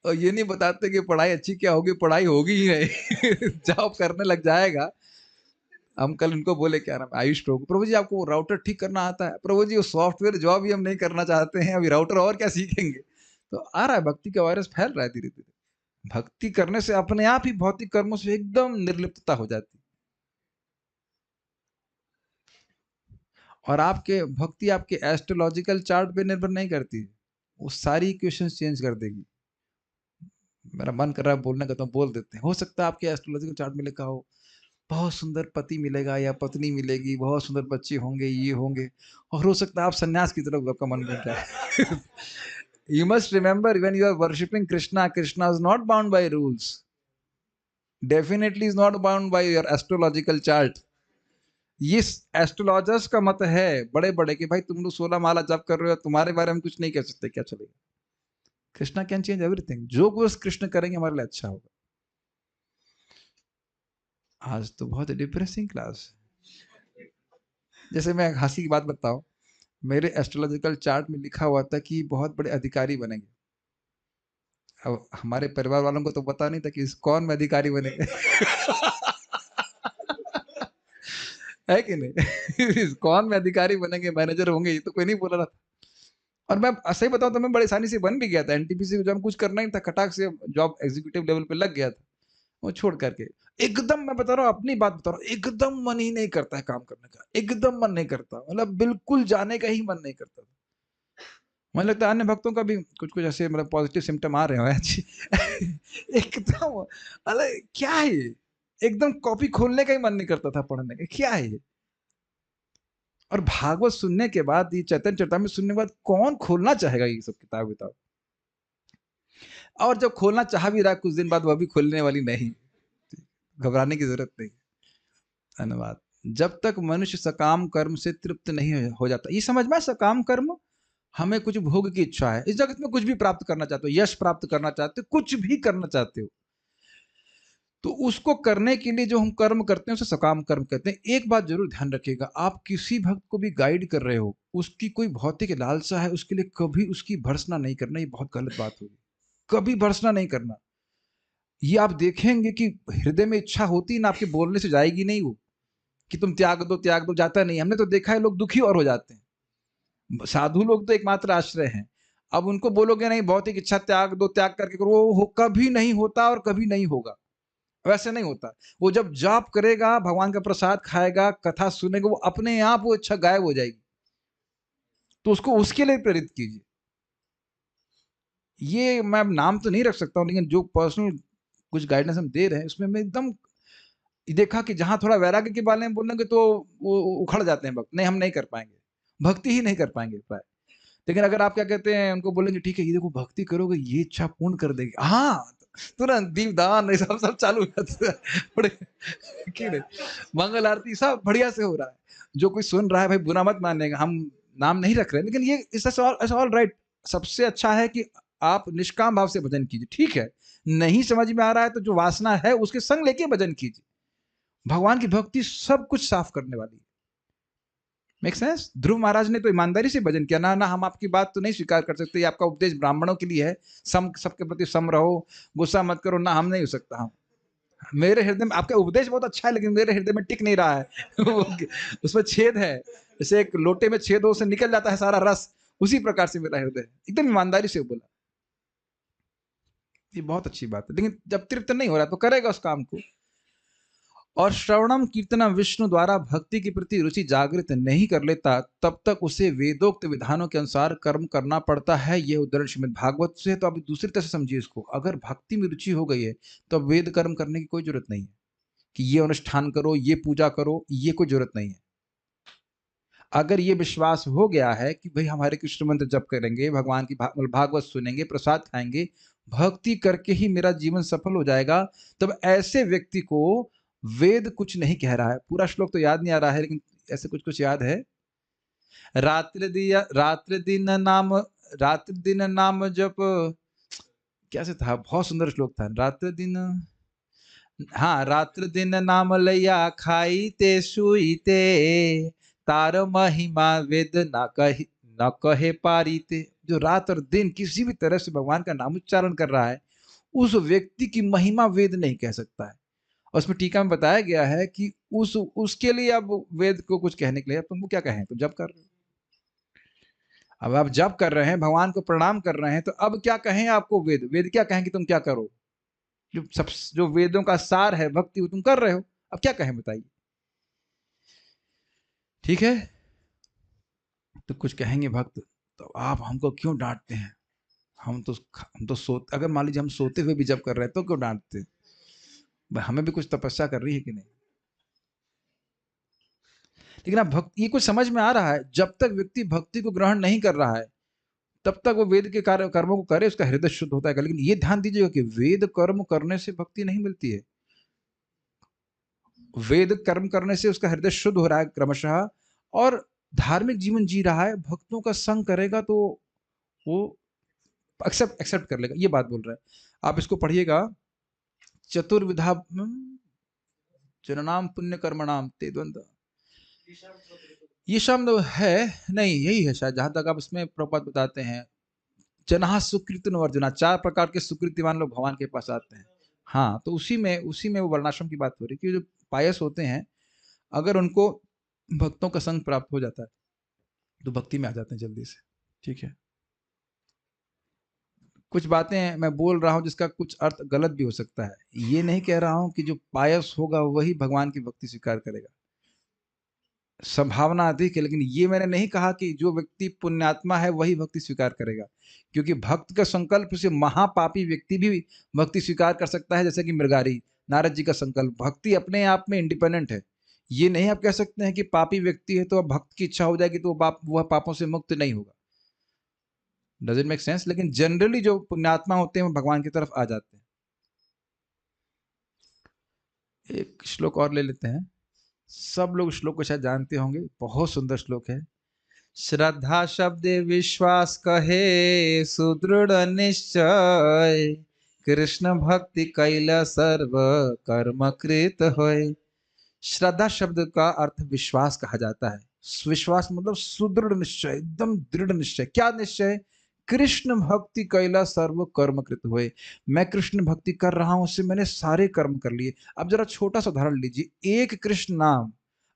और ये नहीं बताते कि पढ़ाई अच्छी क्या होगी, पढ़ाई होगी ही नहीं। जॉब करने लग जाएगा। हम कल इनको बोले, क्या नाम, आयुष प्रभु, प्रभु जी आपको राउटर ठीक करना आता है? प्रभु जी वो सॉफ्टवेयर जॉब ही हम नहीं करना चाहते हैं, अभी राउटर और क्या सीखेंगे। तो आ रहा है, भक्ति का वायरस फैल रहा है धीरे धीरे। भक्ति करने से अपने आप ही भौतिक कर्मों से एकदम निर्लिप्तता हो जाती है। और आपके भक्ति आपके एस्ट्रोलॉजिकल चार्ट पे निर्भर नहीं करती, वो सारी इक्वेशन चेंज कर देगी। मेरा मन कर रहा है बोलने का, तो बोल देते हैं। हो सकता है आपके एस्ट्रोलॉजिकल चार्ट में लिखा हो बहुत सुंदर पति मिलेगा या पत्नी मिलेगी, बहुत सुंदर बच्चे होंगे, ये होंगे, और हो सकता है आप सन्यास की तरफ आपका मन बन जाए। You must remember, when you are worshipping Krishna, Krishna is not bound by rules. Definitely is not bound by your astrological chart. ये एस्ट्रोलॉजर्स का मत है बड़े बड़े कि भाई तुम लोग 16 माला जप कर रहे हो, तुम्हारे बारे में कुछ नहीं कह सकते, क्या चलेगा। कृष्णा कैन चेंज एवरीथिंग, जो कुछ कृष्ण करेंगे हमारे लिए अच्छा होगा। आज तो बहुत डिप्रेसिंग क्लास। जैसे मैं हंसी की बात बताऊं, मेरे एस्ट्रोलॉजिकल चार्ट में लिखा हुआ था कि बहुत बड़े अधिकारी बनेंगे। अब हमारे परिवार वालों को तो पता नहीं था कि कौन में अधिकारी बनेंगे। है कि नहीं? कौन में अधिकारी बनेंगे, मैनेजर होंगे, ये तो कोई नहीं बोल रहा था। और मैं सही बताऊं तो मैं बड़ी आसानी से बन भी गया था एनटीपीसी, जब कुछ करना ही था खटाक से जॉब एग्जीक्यूटिव लेवल पे लग गया था वो छोड़ करके। एकदम मैं बता रहा हूँ, अपनी बात बता रहा हूँ, एकदम मन ही नहीं करता है काम करने का, एकदम मन नहीं करता, मतलब बिल्कुल जाने का ही मन नहीं करता। मुझे लगता है अन्य भक्तों का भी कुछ कुछ ऐसे मतलब पॉजिटिव सिम्टम आ रहे हैं। एकदम अरे क्या है ये? एकदम कॉपी खोलने का ही मन नहीं करता था पढ़ने का, क्या है ये? और भागवत सुनने के बाद, ये चैतन्य चरितामृत सुनने के बाद कौन खोलना चाहेगा ये सब किताब विताब? और जब खोलना चाह भी रहा कुछ दिन बाद वह भी खोलने वाली नहीं, घबराने की जरूरत नहीं। धन्यवाद। जब तक मनुष्य सकाम कर्म से तृप्त नहीं हो जाता, ये समझ में सकाम कर्म हमें कुछ भोग की इच्छा है, इस जगत में कुछ भी प्राप्त करना चाहते हो, यश प्राप्त करना चाहते हो, कुछ भी करना चाहते हो, तो उसको करने के लिए जो हम कर्म करते हैं उसे सकाम कर्म कहते हैं। एक बात जरूर ध्यान रखिएगा, आप किसी भक्त को भी गाइड कर रहे हो, उसकी कोई भौतिक लालसा है, उसके लिए कभी उसकी भर्सना नहीं करना, ये बहुत गलत बात होगी। कभी भर्सना नहीं करना। ये आप देखेंगे कि हृदय में इच्छा होती ना, आपके बोलने से जाएगी नहीं वो, कि तुम त्याग दो, जाता नहीं। हमने तो देखा है लोग दुखी और हो जाते हैं। साधु लोग तो एकमात्र आश्रय हैं। अब उनको बोलोगे नहीं भौतिक इच्छा त्याग दो, त्याग करके करो, वो कभी नहीं होता और कभी नहीं होगा। वैसे नहीं होता। वो जब जाप करेगा, भगवान का प्रसाद खाएगा, कथा सुनेगा, वो अपने आप वो इच्छा गायब हो जाएगी। तो उसको उसके लिए प्रेरित कीजिए। ये मैं नाम तो नहीं रख सकता हूँ, लेकिन जो पर्सनल कुछ गाइडेंस हम दे रहे हैं उसमें मैं एकदम देखा कि जहां थोड़ा वैराग्य के बारे में बोलेंगे तो वो उखड़ जाते हैं भक्त, नहीं हम नहीं कर पाएंगे, भक्ति ही नहीं कर पाएंगे प्राय। लेकिन अगर आप क्या कहते हैं उनको बोलेंगे ठीक है ये देखो भक्ति करोगे ये इच्छा पूर्ण कर देगी, हाँ तुरंत दीपदान ये सब सब चालू हो जाता है। बड़े क्यों नहीं, मंगल आरती सब बढ़िया से हो रहा है। जो कोई सुन रहा है भाई बुरा मत मानेगा, हम नाम नहीं रख रहे हैं, लेकिन ये इट्स ऑल राइट। सबसे अच्छा है कि आप निष्काम भाव से भजन कीजिए, ठीक है। नहीं समझ में आ रहा है तो जो वासना है उसके संग लेके भजन कीजिए। भगवान की भक्ति सब कुछ साफ करने वाली है। Make sense? ध्रुव महाराज ने तो ईमानदारी से भजन किया ना, ना हम आपकी बात तो नहीं स्वीकार कर सकते, ये आपका उपदेश ब्राह्मणों के लिए है, सम सबके प्रति सम रहो, गुस्सा मत करो, ना हम नहीं हो सकता। हम मेरे हृदय में आपका उपदेश बहुत अच्छा है, लेकिन मेरे हृदय में टिक नहीं रहा है। उसमें छेद है, जैसे एक लोटे में छेद हो से निकल जाता है सारा रस, उसी प्रकार से मेरा हृदय एकदम ईमानदारी से बोला। ये बहुत अच्छी बात है, लेकिन जब तृप्त नहीं हो रहा तो करेगा उस काम को। और श्रवणम कीर्तनम विष्णु द्वारा भक्ति के प्रति रुचि जागृत नहीं कर लेता, तब तक उसे वेदोक्त विधानों के अनुसार कर्म करना पड़ता है। यह उद्धरण श्रीमद् भागवत से है। तो आप दूसरी तरह से समझिए इसको, अगर भक्ति में रुचि हो गई है तो अब वेद कर्म करने की कोई जरूरत नहीं है कि ये अनुष्ठान करो, ये पूजा करो, ये कोई जरूरत नहीं है। अगर ये विश्वास हो गया है कि भाई हमारे कृष्ण मंत्र जप करेंगे, भगवान की भागवत सुनेंगे, प्रसाद खाएंगे, भक्ति करके ही मेरा जीवन सफल हो जाएगा, तब ऐसे व्यक्ति को वेद कुछ नहीं कह रहा है। पूरा श्लोक तो याद नहीं आ रहा है, लेकिन ऐसे कुछ कुछ याद है। रात्रि दिया रात्रि दिन नाम जप, कैसे था, बहुत सुंदर श्लोक था। रात्रि दिन, हाँ, रात्र दिन नाम लैया खाई ते सुई ते, तार महिमा वेद न कहे पारी ते। जो रात और दिन किसी भी तरह से भगवान का नाम उच्चारण कर रहा है, उस व्यक्ति की महिमा वेद नहीं कह सकता है। और उसमें टीका में बताया गया है कि उसके लिए अब वेद को कुछ कहने के लिए अब तुमको क्या कहें, तुम जब कर रहे हो, अब आप जब कर रहे हैं, भगवान को प्रणाम कर रहे हैं, तो अब क्या कहें आपको, वेद वेद क्या कहें कि तुम क्या करो? जो वेदों का सार है भक्ति, वो तुम कर रहे हो, अब क्या कहें बताइए। ठीक है, तो कुछ कहेंगे भक्त, तो आप हमको क्यों डांटते हैं? हम तो सोते, अगर मान लीजिए हम सोते हुए भी जब कर रहे हैं तो क्यों डांटते? हमें भी कुछ तपस्या कर रही है कि नहीं? लेकिन अब भक्ति, ये कुछ समझ में आ रहा है, जब तक व्यक्ति भक्ति को ग्रहण नहीं कर रहा है तब तक वो वेद के कार्य कर्मों को करे, उसका हृदय शुद्ध होता है। लेकिन ये ध्यान दीजिएगा कि वेद कर्म करने से भक्ति नहीं मिलती है। वेद कर्म करने से उसका हृदय शुद्ध हो रहा है क्रमशः, और धार्मिक जीवन जी रहा है, भक्तों का संग करेगा तो वो एक्सेप्ट एक्सेप्ट कर लेगा। ये बात बोल रहा है। आप इसको पढ़िएगा, चतुर्विधा जननाम पुण्य कर्मणाम ते द्वंद्व, ये शब्द है नहीं, यही है शायद जहां तक आप इसमें प्रपात बताते हैं। जनाह सुकृतिन अर्जुना, 4 प्रकार के सुकृतिवान लोग भगवान के पास आते हैं। हाँ, तो उसी में वो वर्णाश्रम की बात हो रही है कि जो पायस होते हैं, अगर उनको भक्तों का संग प्राप्त हो जाता है तो भक्ति में आ जाते हैं जल्दी से। ठीक है। कुछ बातें मैं बोल रहा हूँ जिसका कुछ अर्थ गलत भी हो सकता है। ये नहीं कह रहा हूँ कि जो पायस होगा वही भगवान की भक्ति स्वीकार करेगा, संभावना अधिक है, लेकिन ये मैंने नहीं कहा कि जो व्यक्ति पुण्यात्मा है वही भक्ति स्वीकार करेगा, क्योंकि भक्त का संकल्प से महापापी व्यक्ति भी भक्ति स्वीकार कर सकता है, जैसे कि मृगारी, नारद जी का संकल्प। भक्ति अपने आप में इंडिपेंडेंट है। ये नहीं आप कह सकते हैं कि पापी व्यक्ति है तो अब भक्त की इच्छा हो जाएगी तो वह पापों से मुक्त नहीं होगा। Does it make sense? लेकिन जनरली जो पुण्यात्मा होते हैं वो भगवान की तरफ आ जाते हैं। एक श्लोक और ले लेते हैं। सब लोग श्लोक को शायद जानते होंगे, बहुत सुंदर श्लोक है। श्रद्धा शब्दे विश्वास कहे, सुदृढ़ निश्चय, कृष्ण भक्ति कैला सर्व कर्म कृत होय। श्रद्धा शब्द का अर्थ विश्वास कहा जाता है। विश्वास मतलब सुदृढ़ निश्चय, एकदम दृढ़ निश्चय। क्या निश्चय? कृष्ण भक्ति कैला सर्व कर्म कृत हुए। मैं कृष्ण भक्ति कर रहा हूं, उससे मैंने सारे कर्म कर लिए। अब जरा छोटा सा उदाहरण लीजिए, एक कृष्ण नाम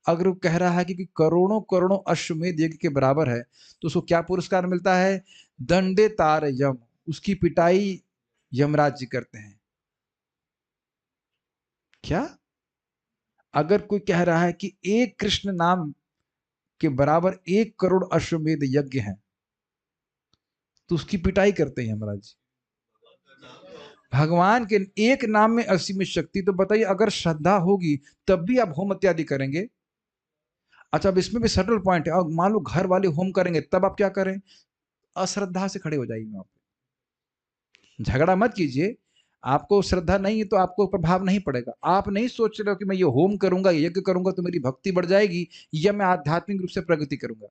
अगर वो कह रहा है कि करोड़ों करोड़ों अश्वमेध यज्ञ के बराबर है, तो उसको क्या पुरस्कार मिलता है? दंडे तार यम, उसकी पिटाई यमराज जी करते हैं। क्या? अगर कोई कह रहा है कि एक कृष्ण नाम के बराबर 1 करोड़ अश्वमेध यज्ञ है, तो उसकी पिटाई करते हैं यमराज जी। भगवान के एक नाम में असीमित शक्ति। तो बताइए, अगर श्रद्धा होगी तब भी आप होम इत्यादि करेंगे। अच्छा, अब इसमें भी सटल पॉइंट है। और मान लो घर वाले होम करेंगे, तब आप क्या करें? अश्रद्धा से खड़े हो जाइए वहां पे। झगड़ा मत कीजिए। आपको श्रद्धा नहीं है तो आपको प्रभाव नहीं पड़ेगा। आप नहीं सोच रहे हो कि मैं ये होम करूंगा, यज्ञ करूंगा तो मेरी भक्ति बढ़ जाएगी या मैं आध्यात्मिक रूप से प्रगति करूंगा।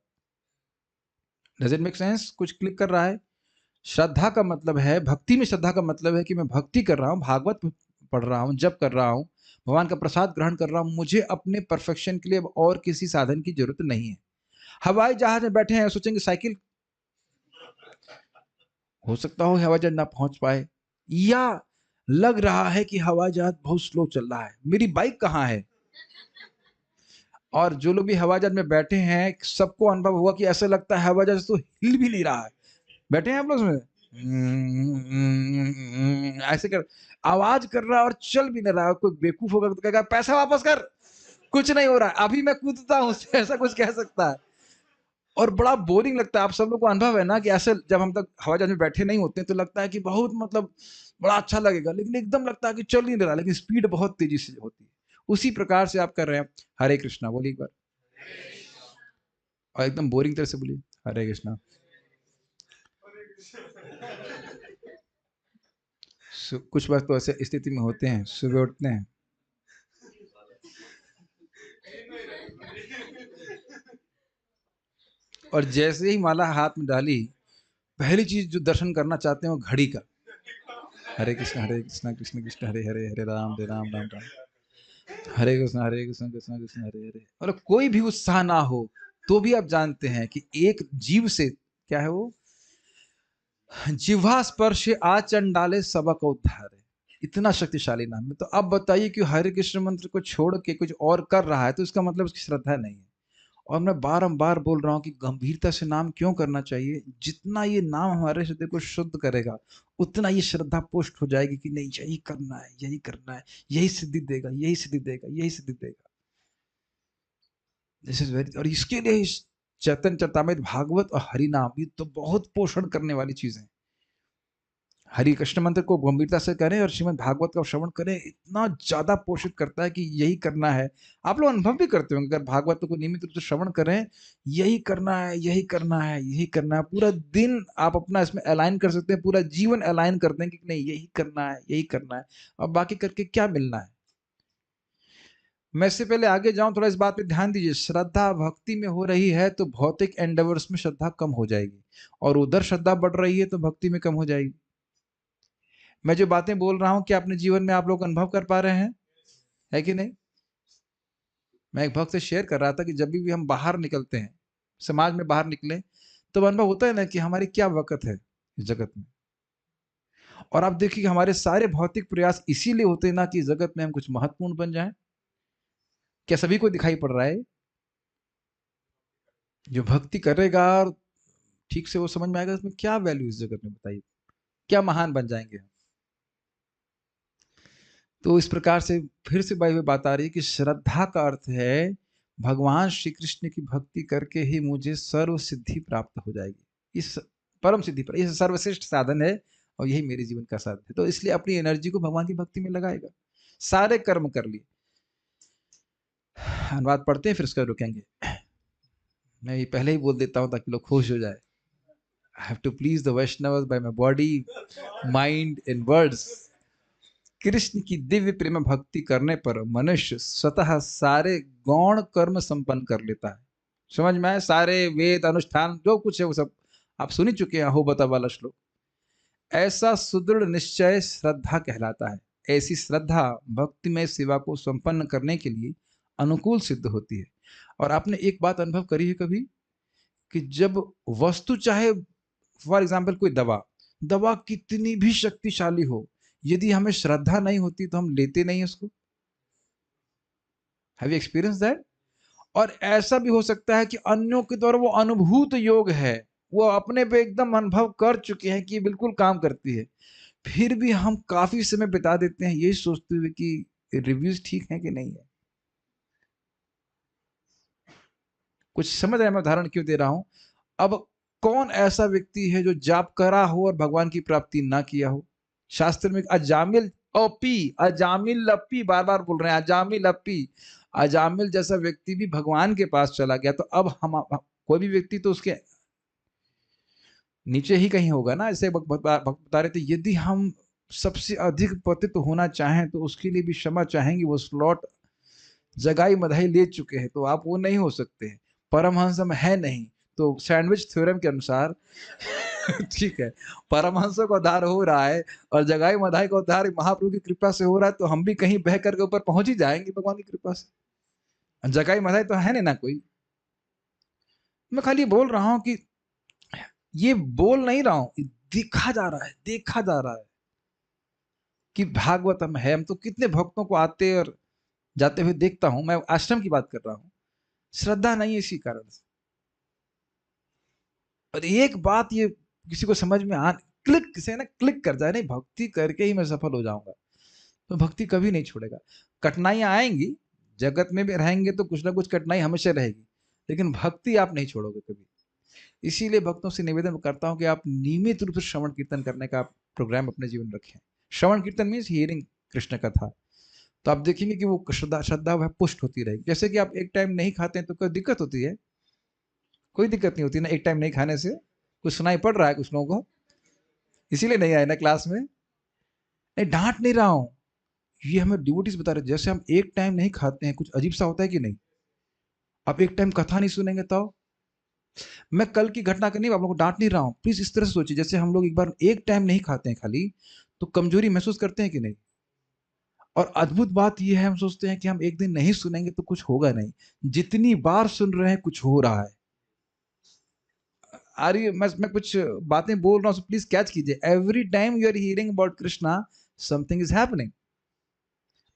Does it make sense? कुछ क्लिक कर रहा है? श्रद्धा का मतलब है, भक्ति में श्रद्धा का मतलब है कि मैं भक्ति कर रहा हूँ, भागवत पढ़ रहा हूँ, जप कर रहा हूँ, भगवान का प्रसाद ग्रहण कर रहा हूँ, मुझे अपने परफेक्शन के लिए अब और किसी साधन की जरूरत नहीं है। हवाई जहाज में बैठे हैं, सोचेंगे साइकिल, हो सकता हो हवाई जहाज ना पहुंच पाए, या लग रहा है कि हवाई जहाज बहुत स्लो चल रहा है, मेरी बाइक कहाँ है? और जो लोग भी हवाई जहाज में बैठे हैं, सबको अनुभव हुआ कि ऐसा लगता है हवाई जहाज तो हिल भी नहीं रहा है। बैठे हैं आप लोग उसमें? ऐसे कर आवाज कर रहा है और चल भी नहीं रहा है। कोई बेवकूफ होगा तो कहेगा पैसा वापस कर, कुछ नहीं हो रहा है, अभी मैं कूदता हूँ, ऐसा कुछ कह सकता है। और बड़ा बोरिंग लगता है। आप सब लोग को अनुभव है ना कि ऐसे जब हम तक हवाई जहाज में बैठे नहीं होते तो लगता है कि बहुत मतलब बड़ा अच्छा लगेगा, लेकिन एकदम लगता है कि चल नहीं रहा, लेकिन स्पीड बहुत तेजी से होती है। उसी प्रकार से आप कर रहे हैं। हरे कृष्णा बोलिए एक बार, और एकदम बोरिंग तरह से बोलिए हरे कृष्णा। कुछ बार तो ऐसे स्थिति में होते हैं, सुबह उठते हैं, और जैसे ही माला हाथ में डाली, पहली चीज जो दर्शन करना चाहते हैं वो घड़ी का। हरे कृष्णा कृष्ण कृष्ण हरे हरे, हरे राम राम राम, हरे कृष्ण कृष्ण कृष्ण हरे हरे। और कोई भी उत्साह ना हो तो भी आप जानते हैं कि एक जीव से, क्या है वो, जिह्वा स्पर्श आचरण डाले सबक उद्धार है। इतना शक्तिशाली नाम है। तो अब बताइए कि हरे कृष्ण मंत्र को छोड़ के कुछ और कर रहा है तो इसका मतलब उसकी श्रद्धा नहीं है। और मैं बारंबार बोल रहा हूं कि गंभीरता से नाम क्यों करना चाहिए। जितना ये नाम हमारे हृदय को शुद्ध करेगा, उतना ये श्रद्धा पुष्ट हो जाएगी कि नहीं, यही करना है, यही करना है, यही सिद्धि देगा, यही सिद्धि देगा, यही सिद्धि देगा। दिस इज वेरी, और इसके लिए चैतन्य चरितमृत, भागवत और हरि नाम, ये तो बहुत पोषण करने वाली चीज है। हरि कृष्ण मंत्र को गंभीरता से करें और श्रीमद् भागवत का श्रवण करें, इतना ज्यादा पोषित करता है कि यही करना है। आप लोग अनुभव भी करते होंगे, अगर भागवत को नियमित रूप से श्रवण करें, यही करना है, यही करना है, यही करना है, पूरा दिन आप अपना इसमें अलाइन कर सकते हैं, पूरा जीवन अलाइन कर दें कि नहीं यही करना है, यही करना है। और बाकी करके क्या मिलना है। मैं इससे पहले आगे जाऊं, थोड़ा इस बात पे ध्यान दीजिए। श्रद्धा भक्ति में हो रही है तो भौतिक एंडेवर्स में श्रद्धा कम हो जाएगी, और उधर श्रद्धा बढ़ रही है तो भक्ति में कम हो जाएगी। मैं जो बातें बोल रहा हूं कि अपने जीवन में आप लोग अनुभव कर पा रहे हैं, है कि नहीं? मैं एक भक्त से शेयर कर रहा था कि जब भी हम बाहर निकलते हैं, समाज में बाहर निकले, तो अनुभव होता है ना कि हमारी क्या वक़्त है इस जगत में। और आप देखिए कि हमारे सारे भौतिक प्रयास इसीलिए होते हैं ना कि जगत में हम कुछ महत्वपूर्ण बन जाएं। क्या सभी को दिखाई पड़ रहा है? जो भक्ति करेगा और ठीक से वो समझ में आएगा इसमें क्या वैल्यू इस जगत में, बताइए। क्या महान बन जाएंगे हम। तो इस प्रकार से फिर से भाई बात आ रही है कि श्रद्धा का अर्थ है भगवान श्री कृष्ण की भक्ति करके ही मुझे सर्व सिद्धि प्राप्त हो जाएगी। इस परम सिद्धि पर यह सर्वश्रेष्ठ साधन है और यही मेरे जीवन का साधन है। तो इसलिए अपनी एनर्जी को भगवान की भक्ति में लगाएगा, सारे कर्म कर लिए। अनुवाद पढ़ते हैं फिर उसका रुकेंगे। मैं ये पहले ही बोल देता हूँ ताकि लोग खुश हो जाए। I have to please the Vaishnavas by my body, mind and words. Krishna की दिव्य प्रेम भक्ति करने पर मनुष्य स्वतः सारे गौण कर्म संपन्न कर लेता है। समझ में आए? सारे वेद अनुष्ठान जो कुछ है वो सब आप सुन ही चुके हैं, हो बता वाला श्लोक। ऐसा सुदृढ़ निश्चय श्रद्धा कहलाता है। ऐसी श्रद्धा भक्ति में सेवा को संपन्न करने के लिए अनुकूल सिद्ध होती है। और आपने एक बात अनुभव करी है कभी कि जब वस्तु चाहे फॉर एग्जाम्पल कोई दवा कितनी भी शक्तिशाली हो, यदि हमें श्रद्धा नहीं होती तो हम लेते नहीं उसको। Have you experience that? और ऐसा भी हो सकता है कि अन्यों के द्वारा वो अनुभूत योग है, वो अपने पे एकदम अनुभव कर चुके हैं कि ये बिल्कुल काम करती है, फिर भी हम काफी समय बिता देते हैं यही सोचते हुए कि रिव्यूज ठीक है कि नहीं है। कुछ समझ रहे हैं मैं उदाहरण क्यों दे रहा हूं? अब कौन ऐसा व्यक्ति है जो जाप करा हो और भगवान की प्राप्ति ना किया हो? शास्त्र में अजामिल अजामिल लप्पी बार बार बोल रहे हैं, अजामिल लप्पी। अजामिल जैसा व्यक्ति भी भगवान के पास चला गया, तो अब हम कोई भी व्यक्ति तो उसके नीचे ही कहीं होगा ना। ऐसे बता रहे थे यदि हम सबसे अधिक पतित होना चाहें तो उसके लिए भी क्षमा चाहेंगे, वो स्लॉट जगाई मधाई ले चुके हैं, तो आप वो नहीं हो सकते। परमहंस हम है नहीं, तो सैंडविच थ्योरम के अनुसार ठीक है, परमहंसों का उद्धार हो रहा है और जगाई मधाई का उद्धार महाप्रभु की कृपा से हो रहा है, तो हम भी कहीं बह करके ऊपर पहुंच ही जाएंगे भगवान की कृपा से। जगाई मधाई तो है नहीं ना कोई। मैं खाली बोल रहा हूं कि ये बोल नहीं रहा हूं, देखा जा रहा है, देखा जा रहा है कि भागवतम है। हम तो कितने भक्तों को आते और जाते हुए देखता हूं। मैं आश्रम की बात कर रहा हूं, श्रद्धा नहीं है इसी कारण से। और एक बात ये किसी को समझ में आ क्लिक से ना क्लिक कर जाए, नहीं भक्ति करके ही मैं सफल हो जाऊंगा, तो भक्ति कभी नहीं छोड़ेगा। कठिनाइयां आएंगी, जगत में भी रहेंगे तो कुछ ना कुछ कठिनाई हमेशा रहेगी, लेकिन भक्ति आप नहीं छोड़ोगे कभी। इसीलिए भक्तों से निवेदन करता हूं कि आप नियमित रूप से श्रवण कीर्तन करने का प्रोग्राम अपने जीवन में रखें। श्रवण कीर्तन मीन्स हियरिंग कृष्ण कथा। तो आप देखेंगे कि वो श्रद्धा वह पुष्ट होती रहेगी। जैसे कि आप एक टाइम नहीं खाते हैं तो कोई दिक्कत होती है? कोई दिक्कत नहीं होती ना एक टाइम नहीं खाने से। कुछ सुनाई पड़ रहा है कुछ लोगों को, इसीलिए नहीं आए ना क्लास में। नहीं, डांट नहीं रहा हूं, ये हमें डिवोटीज बता रहे, जैसे हम एक टाइम नहीं खाते हैं कुछ अजीब सा होता है कि नहीं? आप एक टाइम कथा नहीं सुनेंगे तो मैं कल की घटना के नहीं आप लोगों को डांट नहीं रहा हूं, प्लीज इस तरह से सोचिए जैसे हम लोग एक बार एक टाइम नहीं खाते हैं खाली, तो कमजोरी महसूस करते हैं कि नहीं? और अद्भुत बात यह है, हम सोचते हैं कि हम एक दिन नहीं सुनेंगे तो कुछ होगा नहीं। जितनी बार सुन रहे हैं कुछ हो रहा है। मैं कुछ बातें बोल रहा हूं, प्लीज कैच कीजिए। Every time you are hearing about Krishna something is happening.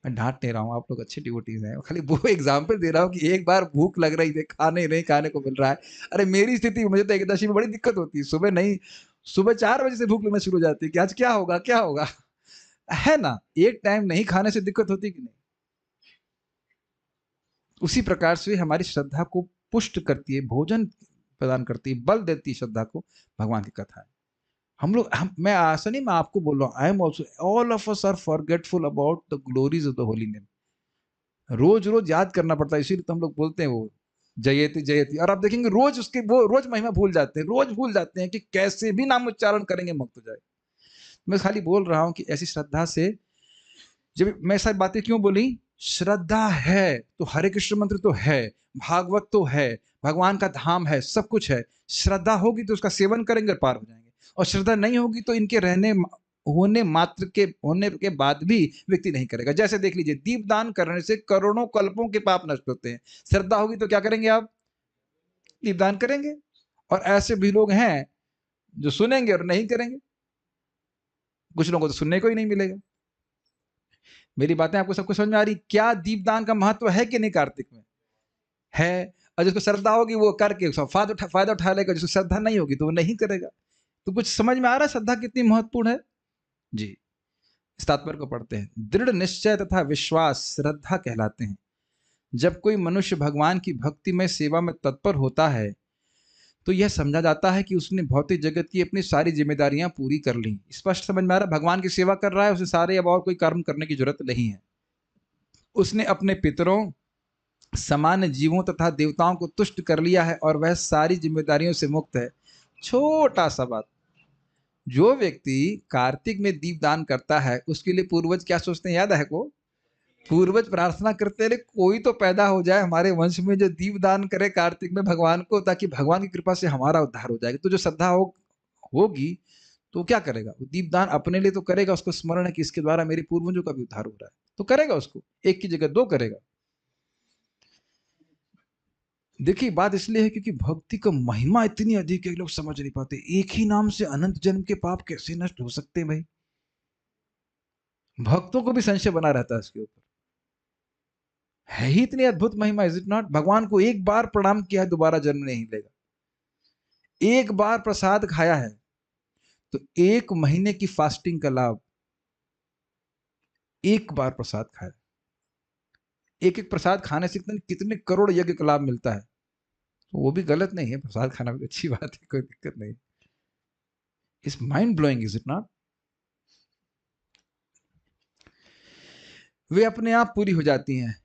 मैं डांट नहीं रहा हूँ, आप लोग अच्छे डिवोटीज हैं, खाली वो एग्जांपल दे रहा हूँ कि एक बार भूख लग रही है, खाने नहीं खाने को मिल रहा है। अरे मेरी स्थिति, मुझे तो एकदशी में बड़ी दिक्कत होती है, सुबह नहीं, सुबह 4 बजे से भूख लगना शुरू हो जाती है कि आज क्या होगा क्या होगा, है ना? एक टाइम नहीं खाने से दिक्कत होती कि नहीं? उसी प्रकार से हमारी श्रद्धा को पुष्ट करती है, भोजन प्रदान करती है, बल देती है श्रद्धा को भगवान की कथा है। हम लोग मैं ऐसा नहीं, मैं आपको बोल रहा हूँ, I am also, all of us are forgetful about the glories of the holy name. रोज रोज याद करना पड़ता है, इसीलिए तो हम लोग बोलते हैं वो जयति जयति, और आप देखेंगे रोज उसके वो रोज महिमा भूल जाते हैं, रोज भूल जाते हैं कि कैसे भी नाम उच्चारण करेंगे मुक्त हो जाए। मैं खाली बोल रहा हूं कि ऐसी श्रद्धा से, जब मैं सारी बातें क्यों बोली, श्रद्धा है तो हरे कृष्ण मंत्र तो है, भागवत तो है, भगवान का धाम है, सब कुछ है। श्रद्धा होगी तो उसका सेवन करेंगे, पार हो जाएंगे। और श्रद्धा नहीं होगी तो इनके होने के बाद भी व्यक्ति नहीं करेगा। जैसे देख लीजिए, दीपदान करने से करोड़ों कल्पों के पाप नष्ट होते हैं। श्रद्धा होगी तो क्या करेंगे आप? दीपदान करेंगे। और ऐसे भी लोग हैं जो सुनेंगे और नहीं करेंगे। कुछ लोगों को तो सुनने को ही नहीं मिलेगा। मेरी बातें आपको सबको समझ में आ रही? क्या दीपदान का महत्व है कि नहीं कार्तिक में? है। और जिसको श्रद्धा होगी वो करके फायदा उठा लेगा, जिसको श्रद्धा नहीं होगी तो वो नहीं करेगा। तो कुछ समझ में आ रहा है श्रद्धा कितनी महत्वपूर्ण है जी। इस तात्पर्य को पढ़ते हैं। दृढ़ निश्चय तथा विश्वास श्रद्धा कहलाते हैं। जब कोई मनुष्य भगवान की भक्ति में सेवा में तत्पर होता है तो यह समझा जाता है कि उसने भौतिक जगत की अपनी सारी जिम्मेदारियां पूरी कर ली। स्पष्ट समझ में आ रहा है, भगवान की सेवा कर रहा है, उसे सारे अब और कोई कर्म करने की जरूरत नहीं है। उसने अपने पितरों, सामान्य जीवों तथा देवताओं को तुष्ट कर लिया है और वह सारी जिम्मेदारियों से मुक्त है। छोटा सा बात, जो व्यक्ति कार्तिक में दीपदान करता है उसके लिए पूर्वज क्या सोचते हैं याद है को? पूर्वज प्रार्थना करते रहे कोई तो पैदा हो जाए हमारे वंश में जो दीपदान करे कार्तिक में भगवान को, ताकि भगवान की कृपा से हमारा उद्धार हो जाएगा। तो जो श्रद्धा होगी तो क्या करेगा? वो दीपदान अपने लिए तो करेगा, उसको स्मरण है कि इसके द्वारा मेरे पूर्वजों का भी उद्धार हो रहा है, तो करेगा उसको, एक की जगह दो करेगा। देखिए बात इसलिए है क्योंकि भक्ति का महिमा इतनी अधिक है, लोग समझ नहीं पाते। एक ही नाम से अनंत जन्म के पाप कैसे नष्ट हो सकते हैं भाई? भक्तों को भी संशय बना रहता है इसके ऊपर। है ही इतनी अद्भुत महिमा, इज इट नॉट? भगवान को एक बार प्रणाम किया है, दोबारा जन्म नहीं लेगा। एक बार प्रसाद खाया है तो 1 महीने की फास्टिंग का लाभ। एक बार प्रसाद खाया, एक एक प्रसाद खाने से कितने करोड़ यज्ञ का लाभ मिलता है। तो वो भी गलत नहीं है, प्रसाद खाना भी अच्छी बात है, कोई दिक्कत नहीं। It's mind blowing, is it not? वे अपने आप पूरी हो जाती हैं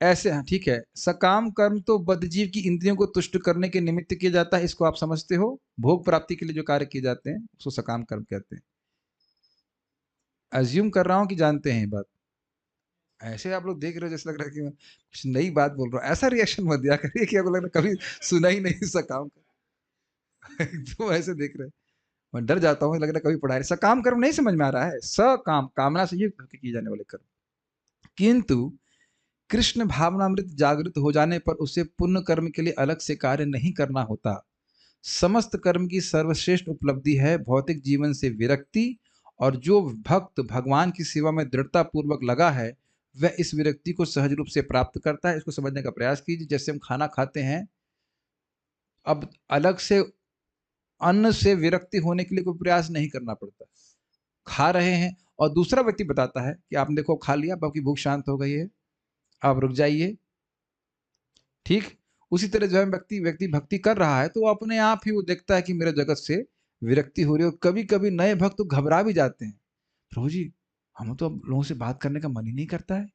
ऐसे। हाँ ठीक है, सकाम कर्म तो बद्धजीव की इंद्रियों को तुष्ट करने के निमित्त किया जाता है, इसको आप समझते हो। भोग प्राप्ति के लिए जो कार्य किए जाते हैं उसको सकाम कर्म कहते हैं। अज्यूम कर रहा हूं कि जानते हैं ये बात। ऐसे आप लोग देख रहे हो जैसे लग रहा है कि मैं कुछ नई बात बोल रहा हूँ। ऐसा रिएक्शन मत दिया करिए कि आपको लग रहा है कभी सुना ही नहीं सकाम कर्म। तो ऐसे देख रहे हैं, मैं डर जाता हूँ, लग रहा है कभी पढ़ा है। सकाम कर्म नहीं समझ में आ रहा है। सकाम कामना से युक्त होकर किए जाने वाले कर्म। किंतु कृष्ण भावनामृत जागृत हो जाने पर उसे पुण्य कर्म के लिए अलग से कार्य नहीं करना होता। समस्त कर्म की सर्वश्रेष्ठ उपलब्धि है भौतिक जीवन से विरक्ति, और जो भक्त भगवान की सेवा में दृढ़ता पूर्वक लगा है वह इस विरक्ति को सहज रूप से प्राप्त करता है। इसको समझने का प्रयास कीजिए। जैसे हम खाना खाते हैं, अब अलग से अन्न से विरक्ति होने के लिए कोई प्रयास नहीं करना पड़ता। खा रहे हैं और दूसरा व्यक्ति बताता है कि आपने देखो खा लिया, अब आपकी भूख शांत हो गई है, आप रुक जाइए। ठीक उसी तरह जो है व्यक्ति व्यक्ति भक्ति कर रहा है तो वो अपने आप ही वो देखता है कि मेरे जगत से विरक्ति हो रही है। कभी कभी नए भक्त तो घबरा भी जाते हैं, प्रभु जी हम तो अब लोगों से बात करने का मन ही नहीं करता है।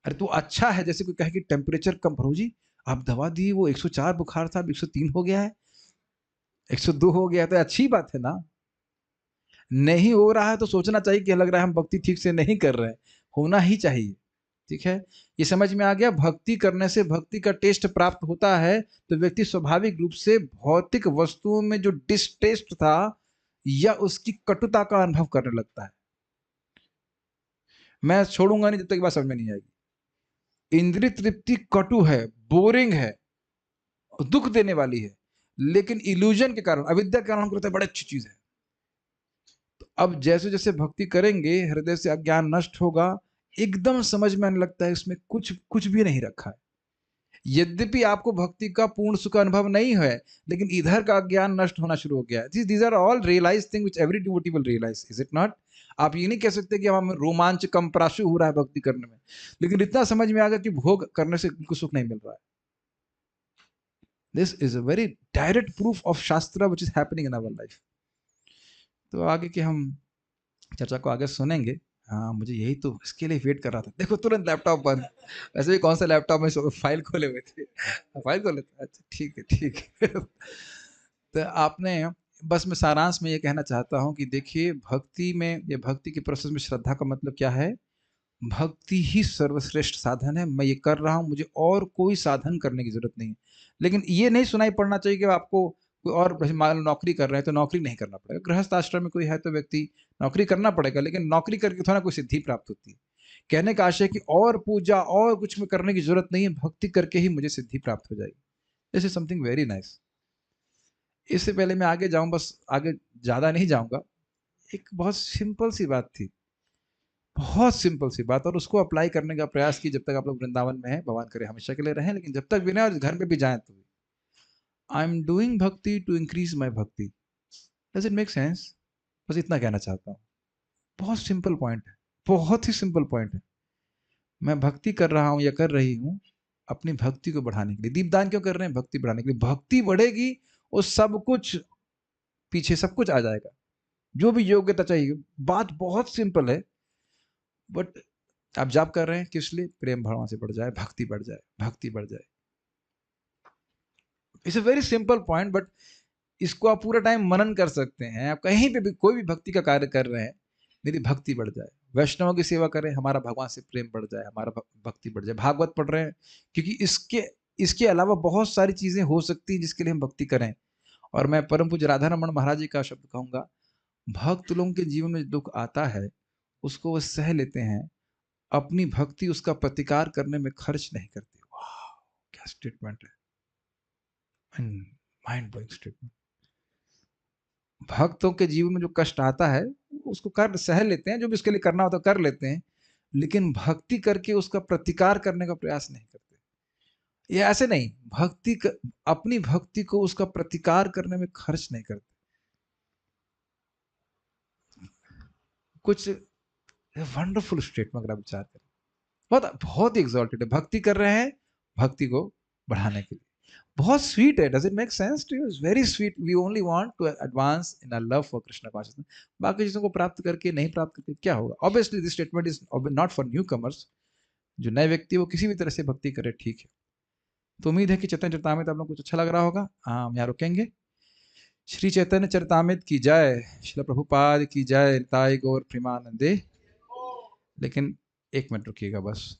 अरे तो अच्छा है, जैसे कोई कहे कि टेम्परेचर कम, प्रभु जी आप दवा दिए, वो 104 बुखार था, अब 103 हो गया है, 102 हो गया है, तो अच्छी बात है ना। नहीं हो रहा है तो सोचना चाहिए कि लग रहा है हम भक्ति ठीक से नहीं कर रहे हैं, होना ही चाहिए। ठीक है, ये समझ में आ गया। भक्ति करने से भक्ति का टेस्ट प्राप्त होता है तो व्यक्ति स्वाभाविक रूप से भौतिक वस्तुओं में जो डिस्टेस्ट था या उसकी कटुता का अनुभव करने लगता है। मैं छोड़ूंगा नहीं जब तक बात समझ में नहीं आएगी। इंद्रिय तृप्ति कटु है, बोरिंग है, दुख देने वाली है, लेकिन इल्यूजन के कारण, अविद्या के कारण हमको लगता है बड़ी अच्छी चीज है। तो अब जैसे जैसे भक्ति करेंगे हृदय से अज्ञान नष्ट होगा, एकदम समझ में आने लगता है इसमें कुछ कुछ भी नहीं रखा है। यद्यपि आपको भक्ति का पूर्ण सुख अनुभव नहीं है, लेकिन इधर का ज्ञान नष्ट होना शुरू हो गया है। These are all realize thing which every devotee will realize, is it not? आप ये नहीं कह सकते कि हम रोमांच कम प्राशु हो रहा है भक्ति करने में, लेकिन इतना समझ में आ गया कि भोग करने से उनको सुख नहीं मिल रहा है। This is a very direct proof of shastra which is happening in our life. तो आगे की हम चर्चा को आगे सुनेंगे। हाँ मुझे यही तो इसके लिए वेट कर रहा था। देखो तुरंत लैपटॉप बंद। वैसे भी कौन सा लैपटॉप में फाइल खोले हुए थे। फाइल खोले थे, अच्छा ठीक है ठीक है। तो आपने, बस मैं सारांश में ये कहना चाहता हूँ कि देखिए भक्ति में, ये भक्ति के प्रोसेस में श्रद्धा का मतलब क्या है? भक्ति ही सर्वश्रेष्ठ साधन है। मैं ये कर रहा हूँ, मुझे और कोई साधन करने की जरूरत नहीं है। लेकिन ये नहीं सुनाई पड़ना चाहिए कि आपको कोई और, मान लो नौकरी कर रहे हैं तो नौकरी नहीं करना पड़ेगा। गृहस्थ आश्रम में कोई है तो व्यक्ति नौकरी करना पड़ेगा, लेकिन नौकरी करके थोड़ा कोई सिद्धि प्राप्त होती है। कहने का आशय कि और पूजा और कुछ में करने की जरूरत नहीं है, भक्ति करके ही मुझे सिद्धि प्राप्त हो जाएगी। This is something very nice. इससे पहले मैं आगे जाऊं, बस आगे ज्यादा नहीं जाऊंगा, एक बहुत सिंपल सी बात थी, बहुत सिंपल सी बात, और उसको अप्लाई करने का प्रयास की। जब तक आप लोग वृंदावन में हैं, भगवान करे हमेशा के लिए रहें, लेकिन जब तक भी ना और घर में भी जाएं तो, आई एम डूइंग भक्ति टू इंक्रीज माई भक्ति। Does it make sense? बस इतना कहना चाहता हूँ। बहुत सिंपल पॉइंट है, बहुत ही सिंपल पॉइंट है। मैं भक्ति कर रहा हूँ या कर रही हूँ अपनी भक्ति को बढ़ाने के लिए। दीपदान क्यों कर रहे हैं? भक्ति बढ़ाने के लिए। भक्ति बढ़ेगी, वो सब कुछ पीछे सब कुछ आ जाएगा, जो भी योग्यता चाहिए। बात बहुत सिंपल है, बट आप जाप कर रहे हैं किस लिए? प्रेम भावना से बढ़ जाए, भक्ति बढ़ जाए, भक्ति बढ़ जाए। It's a very simple point, but इसको आप पूरा टाइम मनन कर सकते हैं। आप कहीं पे भी कोई भी भक्ति का कार्य कर रहे हैं, मेरी भक्ति बढ़ जाए। वैष्णव की सेवा करें, हमारा भगवान से प्रेम बढ़ जाए, हमारा भक्ति बढ़ जाए। भागवत पढ़ रहे हैं, क्योंकि इसके इसके अलावा बहुत सारी चीजें हो सकती हैं जिसके लिए हम भक्ति करें। और मैं परम पूज्य राधा रमन महाराज जी का शब्द कहूंगा, भक्त लोगों के जीवन में दुख आता है, उसको वो सह लेते हैं, अपनी भक्ति उसका प्रतिकार करने में खर्च नहीं करते। वाह, क्या स्टेटमेंट है, माइंड ब्लोइंग स्टेटमेंट। भक्तों के जीवन में जो कष्ट आता है, उसको कर सह लेते हैं, जो भी उसके लिए करना होता है कर लेते हैं, लेकिन भक्ति करके उसका प्रतिकार करने का प्रयास नहीं करते। ये ऐसे नहीं, अपनी भक्ति को उसका प्रतिकार करने में खर्च नहीं करते। कुछ वंडरफुल स्टेटमेंट अगर आप विचार करें, बहुत बहुत ही एग्जॉल्टेड है। भक्ति कर रहे हैं भक्ति को बढ़ाने के लिए। बहुत स्वीट है। Does it make sense to you? It's very sweet. We only want to advance in our love for Krishna consciousness. बाकी चीजों को प्राप्त करके नहीं प्राप्त करके क्या होगा? Obviously this statement is not for new commerce. जो नए व्यक्ति वो किसी भी तरह से भक्ति करे, ठीक है। तो उम्मीद है कि चैतन्य चरितामृत आप लोग कुछ अच्छा लग रहा होगा। हम यहाँ रुकेंगे। श्री चैतन्य चरितामृत की जय, श्रील प्रभुपाद की जय, निताई गौर प्रेमानंदे। लेकिन एक मिनट रुकिएगा बस।